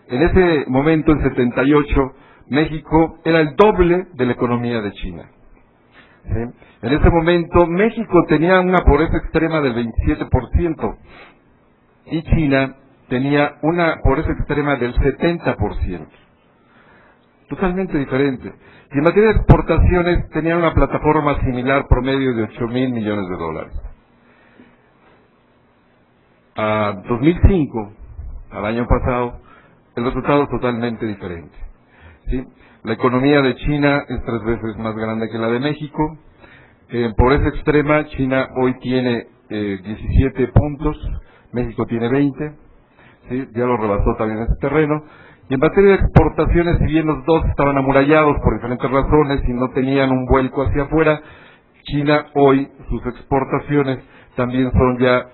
En ese momento, en 78, México era el doble de la economía de China. ¿Sí? En ese momento, México tenía una pobreza extrema del 27% y China tenía una pobreza extrema del 70%. Totalmente diferente. Y en materia de exportaciones tenían una plataforma similar promedio de 8,000 millones de dólares. A 2005, al año pasado, el resultado es totalmente diferente. ¿Sí? La economía de China es 3 veces más grande que la de México. En pobreza extrema, China hoy tiene 17 puntos, México tiene 20. ¿Sí? Ya lo rebasó también en ese terreno. Y en materia de exportaciones, si bien los dos estaban amurallados por diferentes razones y no tenían un vuelco hacia afuera, China hoy, sus exportaciones también son ya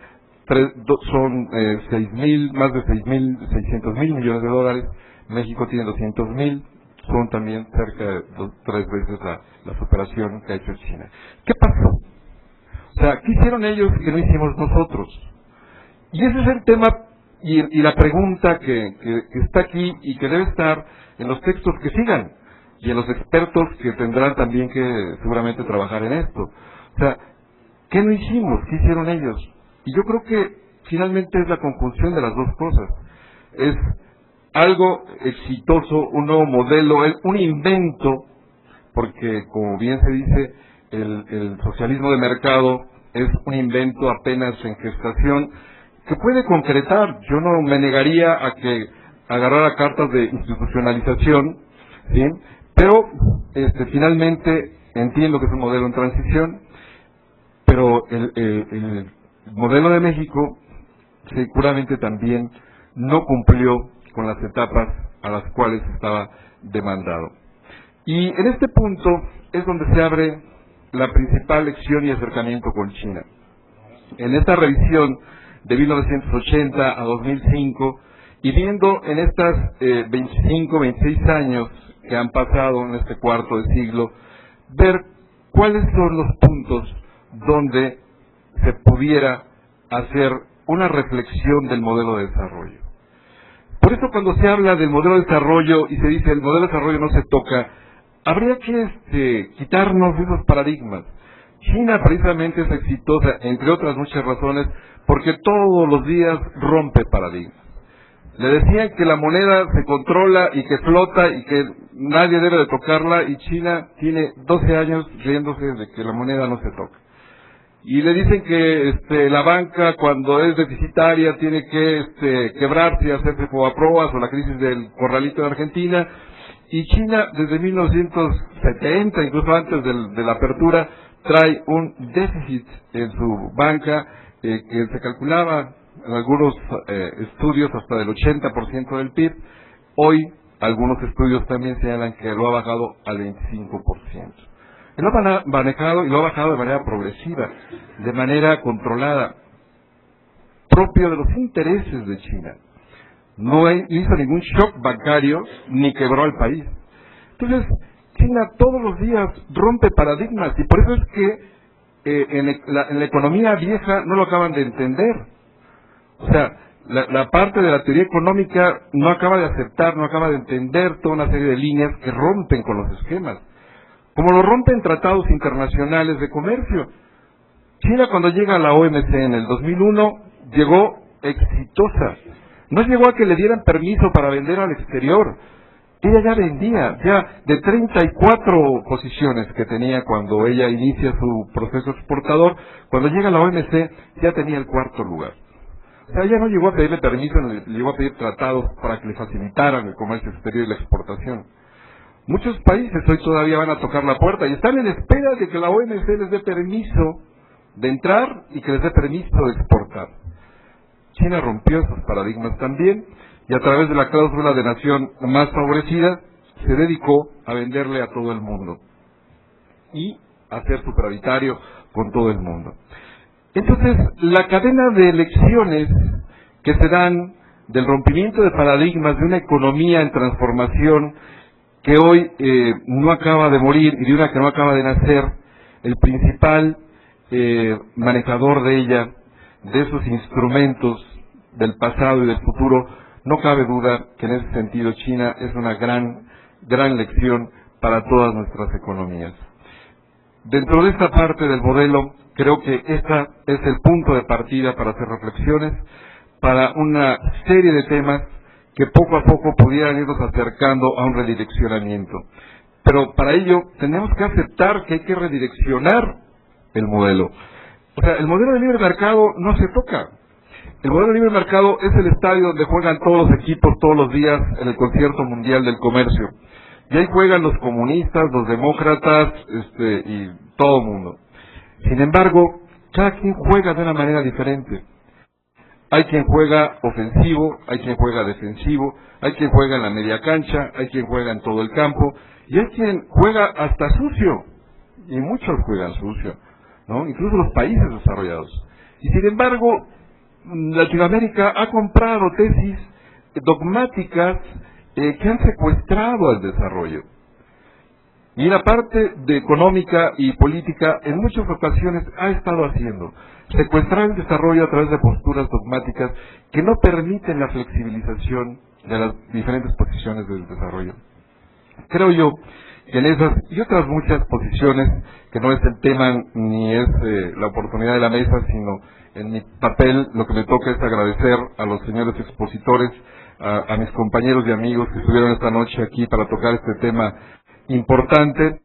más de 6,600,000 millones de dólares. México tiene 200,000, son también cerca de 3 veces la superación que ha hecho China. ¿Qué pasó? O sea, ¿qué hicieron ellos que no hicimos nosotros? Y ese es el tema y la pregunta que está aquí y que debe estar en los textos que sigan y en los expertos que tendrán también que seguramente trabajar en esto. O sea, ¿qué no hicimos? ¿Qué hicieron ellos? Y yo creo que finalmente es la conjunción de las dos cosas. Es algo exitoso, un nuevo modelo, un invento, porque como bien se dice, el socialismo de mercado es un invento apenas en gestación, que puede concretar. Yo no me negaría a que agarrar a cartas de institucionalización, ¿sí? Pero finalmente entiendo que es un modelo en transición, pero el modelo de México seguramente también no cumplió con las etapas a las cuales estaba demandado. Y en este punto es donde se abre la principal lección y acercamiento con China. En esta revisión de 1980 a 2005, y viendo en estas 25, 26 años que han pasado en este cuarto de siglo, ver cuáles son los puntos donde se pudiera hacer una reflexión del modelo de desarrollo. Por eso cuando se habla del modelo de desarrollo y se dice el modelo de desarrollo no se toca, habría que quitarnos esos paradigmas. China precisamente es exitosa, entre otras muchas razones, porque todos los días rompe paradigmas. Le decían que la moneda se controla y que flota y que nadie debe de tocarla, y China tiene 12 años riéndose de que la moneda no se toca. Y le dicen que la banca cuando es deficitaria tiene que quebrarse y hacerse fobaproas, o la crisis del corralito en Argentina, y China desde 1970, incluso antes de la apertura, trae un déficit en su banca que se calculaba en algunos estudios hasta del 80% del PIB. Hoy algunos estudios también señalan que lo ha bajado al 25%. Lo ha manejado y lo ha bajado de manera progresiva, de manera controlada, propio de los intereses de China. No hizo ningún shock bancario ni quebró al país. Entonces, China todos los días rompe paradigmas, y por eso es que en la economía vieja no lo acaban de entender. O sea, la parte de la teoría económica no acaba de aceptar, no acaba de entender toda una serie de líneas que rompen con los esquemas, como lo rompen tratados internacionales de comercio. China, cuando llega a la OMC en el 2001, llegó exitosa. No llegó a que le dieran permiso para vender al exterior. Ella ya vendía, ya de 34 posiciones que tenía cuando ella inicia su proceso exportador, cuando llega a la OMC ya tenía el 4º lugar. O sea, ella no llegó a pedirle permiso, le llegó a pedir tratados para que le facilitaran el comercio exterior y la exportación. Muchos países hoy todavía van a tocar la puerta y están en espera de que la OMC les dé permiso de entrar y que les dé permiso de exportar. China rompió esos paradigmas también, y a través de la cláusula de nación más favorecida se dedicó a venderle a todo el mundo y a ser superavitario con todo el mundo. Entonces, la cadena de lecciones que se dan del rompimiento de paradigmas de una economía en transformación que hoy no acaba de morir y de una que no acaba de nacer, el principal manejador de ella, de esos instrumentos del pasado y del futuro, no cabe duda que en ese sentido China es una gran lección para todas nuestras economías. Dentro de esta parte del modelo, creo que este es el punto de partida para hacer reflexiones, para una serie de temas que poco a poco pudieran irnos acercando a un redireccionamiento. Pero para ello tenemos que aceptar que hay que redireccionar el modelo. O sea, el modelo de libre mercado no se toca. El modelo de libre mercado es el estadio donde juegan todos los equipos todos los días en el concierto mundial del comercio. Y ahí juegan los comunistas, los demócratas, y todo el mundo. Sin embargo, cada quien juega de una manera diferente. Hay quien juega ofensivo, hay quien juega defensivo, hay quien juega en la media cancha, hay quien juega en todo el campo, y hay quien juega hasta sucio. Y muchos juegan sucio, ¿no? Incluso los países desarrollados. Y sin embargo, Latinoamérica ha comprado tesis dogmáticas que han secuestrado al desarrollo. Y la parte de económica y política en muchas ocasiones ha estado haciendo secuestrar el desarrollo a través de posturas dogmáticas que no permiten la flexibilización de las diferentes posiciones del desarrollo. Creo yo que en esas y otras muchas posiciones, que no es el tema ni es la oportunidad de la mesa, sino en mi papel lo que me toca es agradecer a los señores expositores, a mis compañeros y amigos que estuvieron esta noche aquí para tocar este tema importante,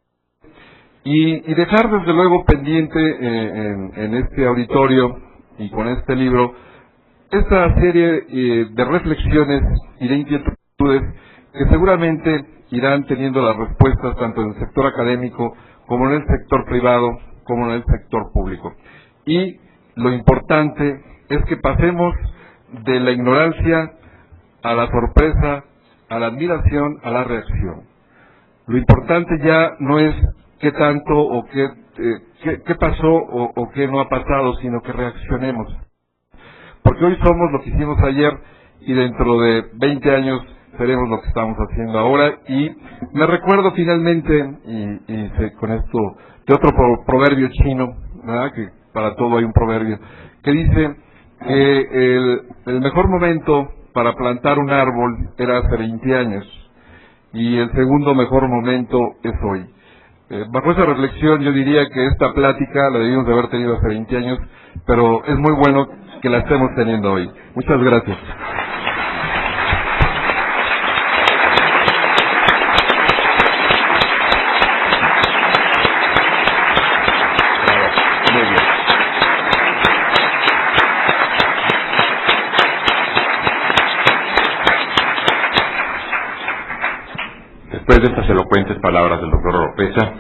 y dejar desde luego pendiente en este auditorio y con este libro esta serie de reflexiones y de inquietudes que seguramente irán teniendo las respuestas tanto en el sector académico como en el sector privado como en el sector público. Y lo importante es que pasemos de la ignorancia a la sorpresa, a la admiración, a la reacción. Lo importante ya no es qué tanto o qué pasó o qué no ha pasado, sino que reaccionemos. Porque hoy somos lo que hicimos ayer y dentro de 20 años seremos lo que estamos haciendo ahora. Y me recuerdo finalmente, con esto, de otro proverbio chino, ¿verdad? Que para todo hay un proverbio, que dice que el mejor momento para plantar un árbol era hace 20 años y el segundo mejor momento es hoy. Bajo esa reflexión yo diría que esta plática la debimos de haber tenido hace 20 años, pero es muy bueno que la estemos teniendo hoy. Muchas gracias. Después de estas elocuentes palabras del doctor Oropeza,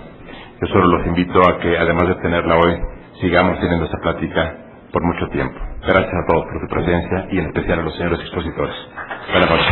yo solo los invito a que, además de tenerla hoy, sigamos teniendo esta plática por mucho tiempo. Gracias a todos por su presencia y en especial a los señores expositores. Buenas noches.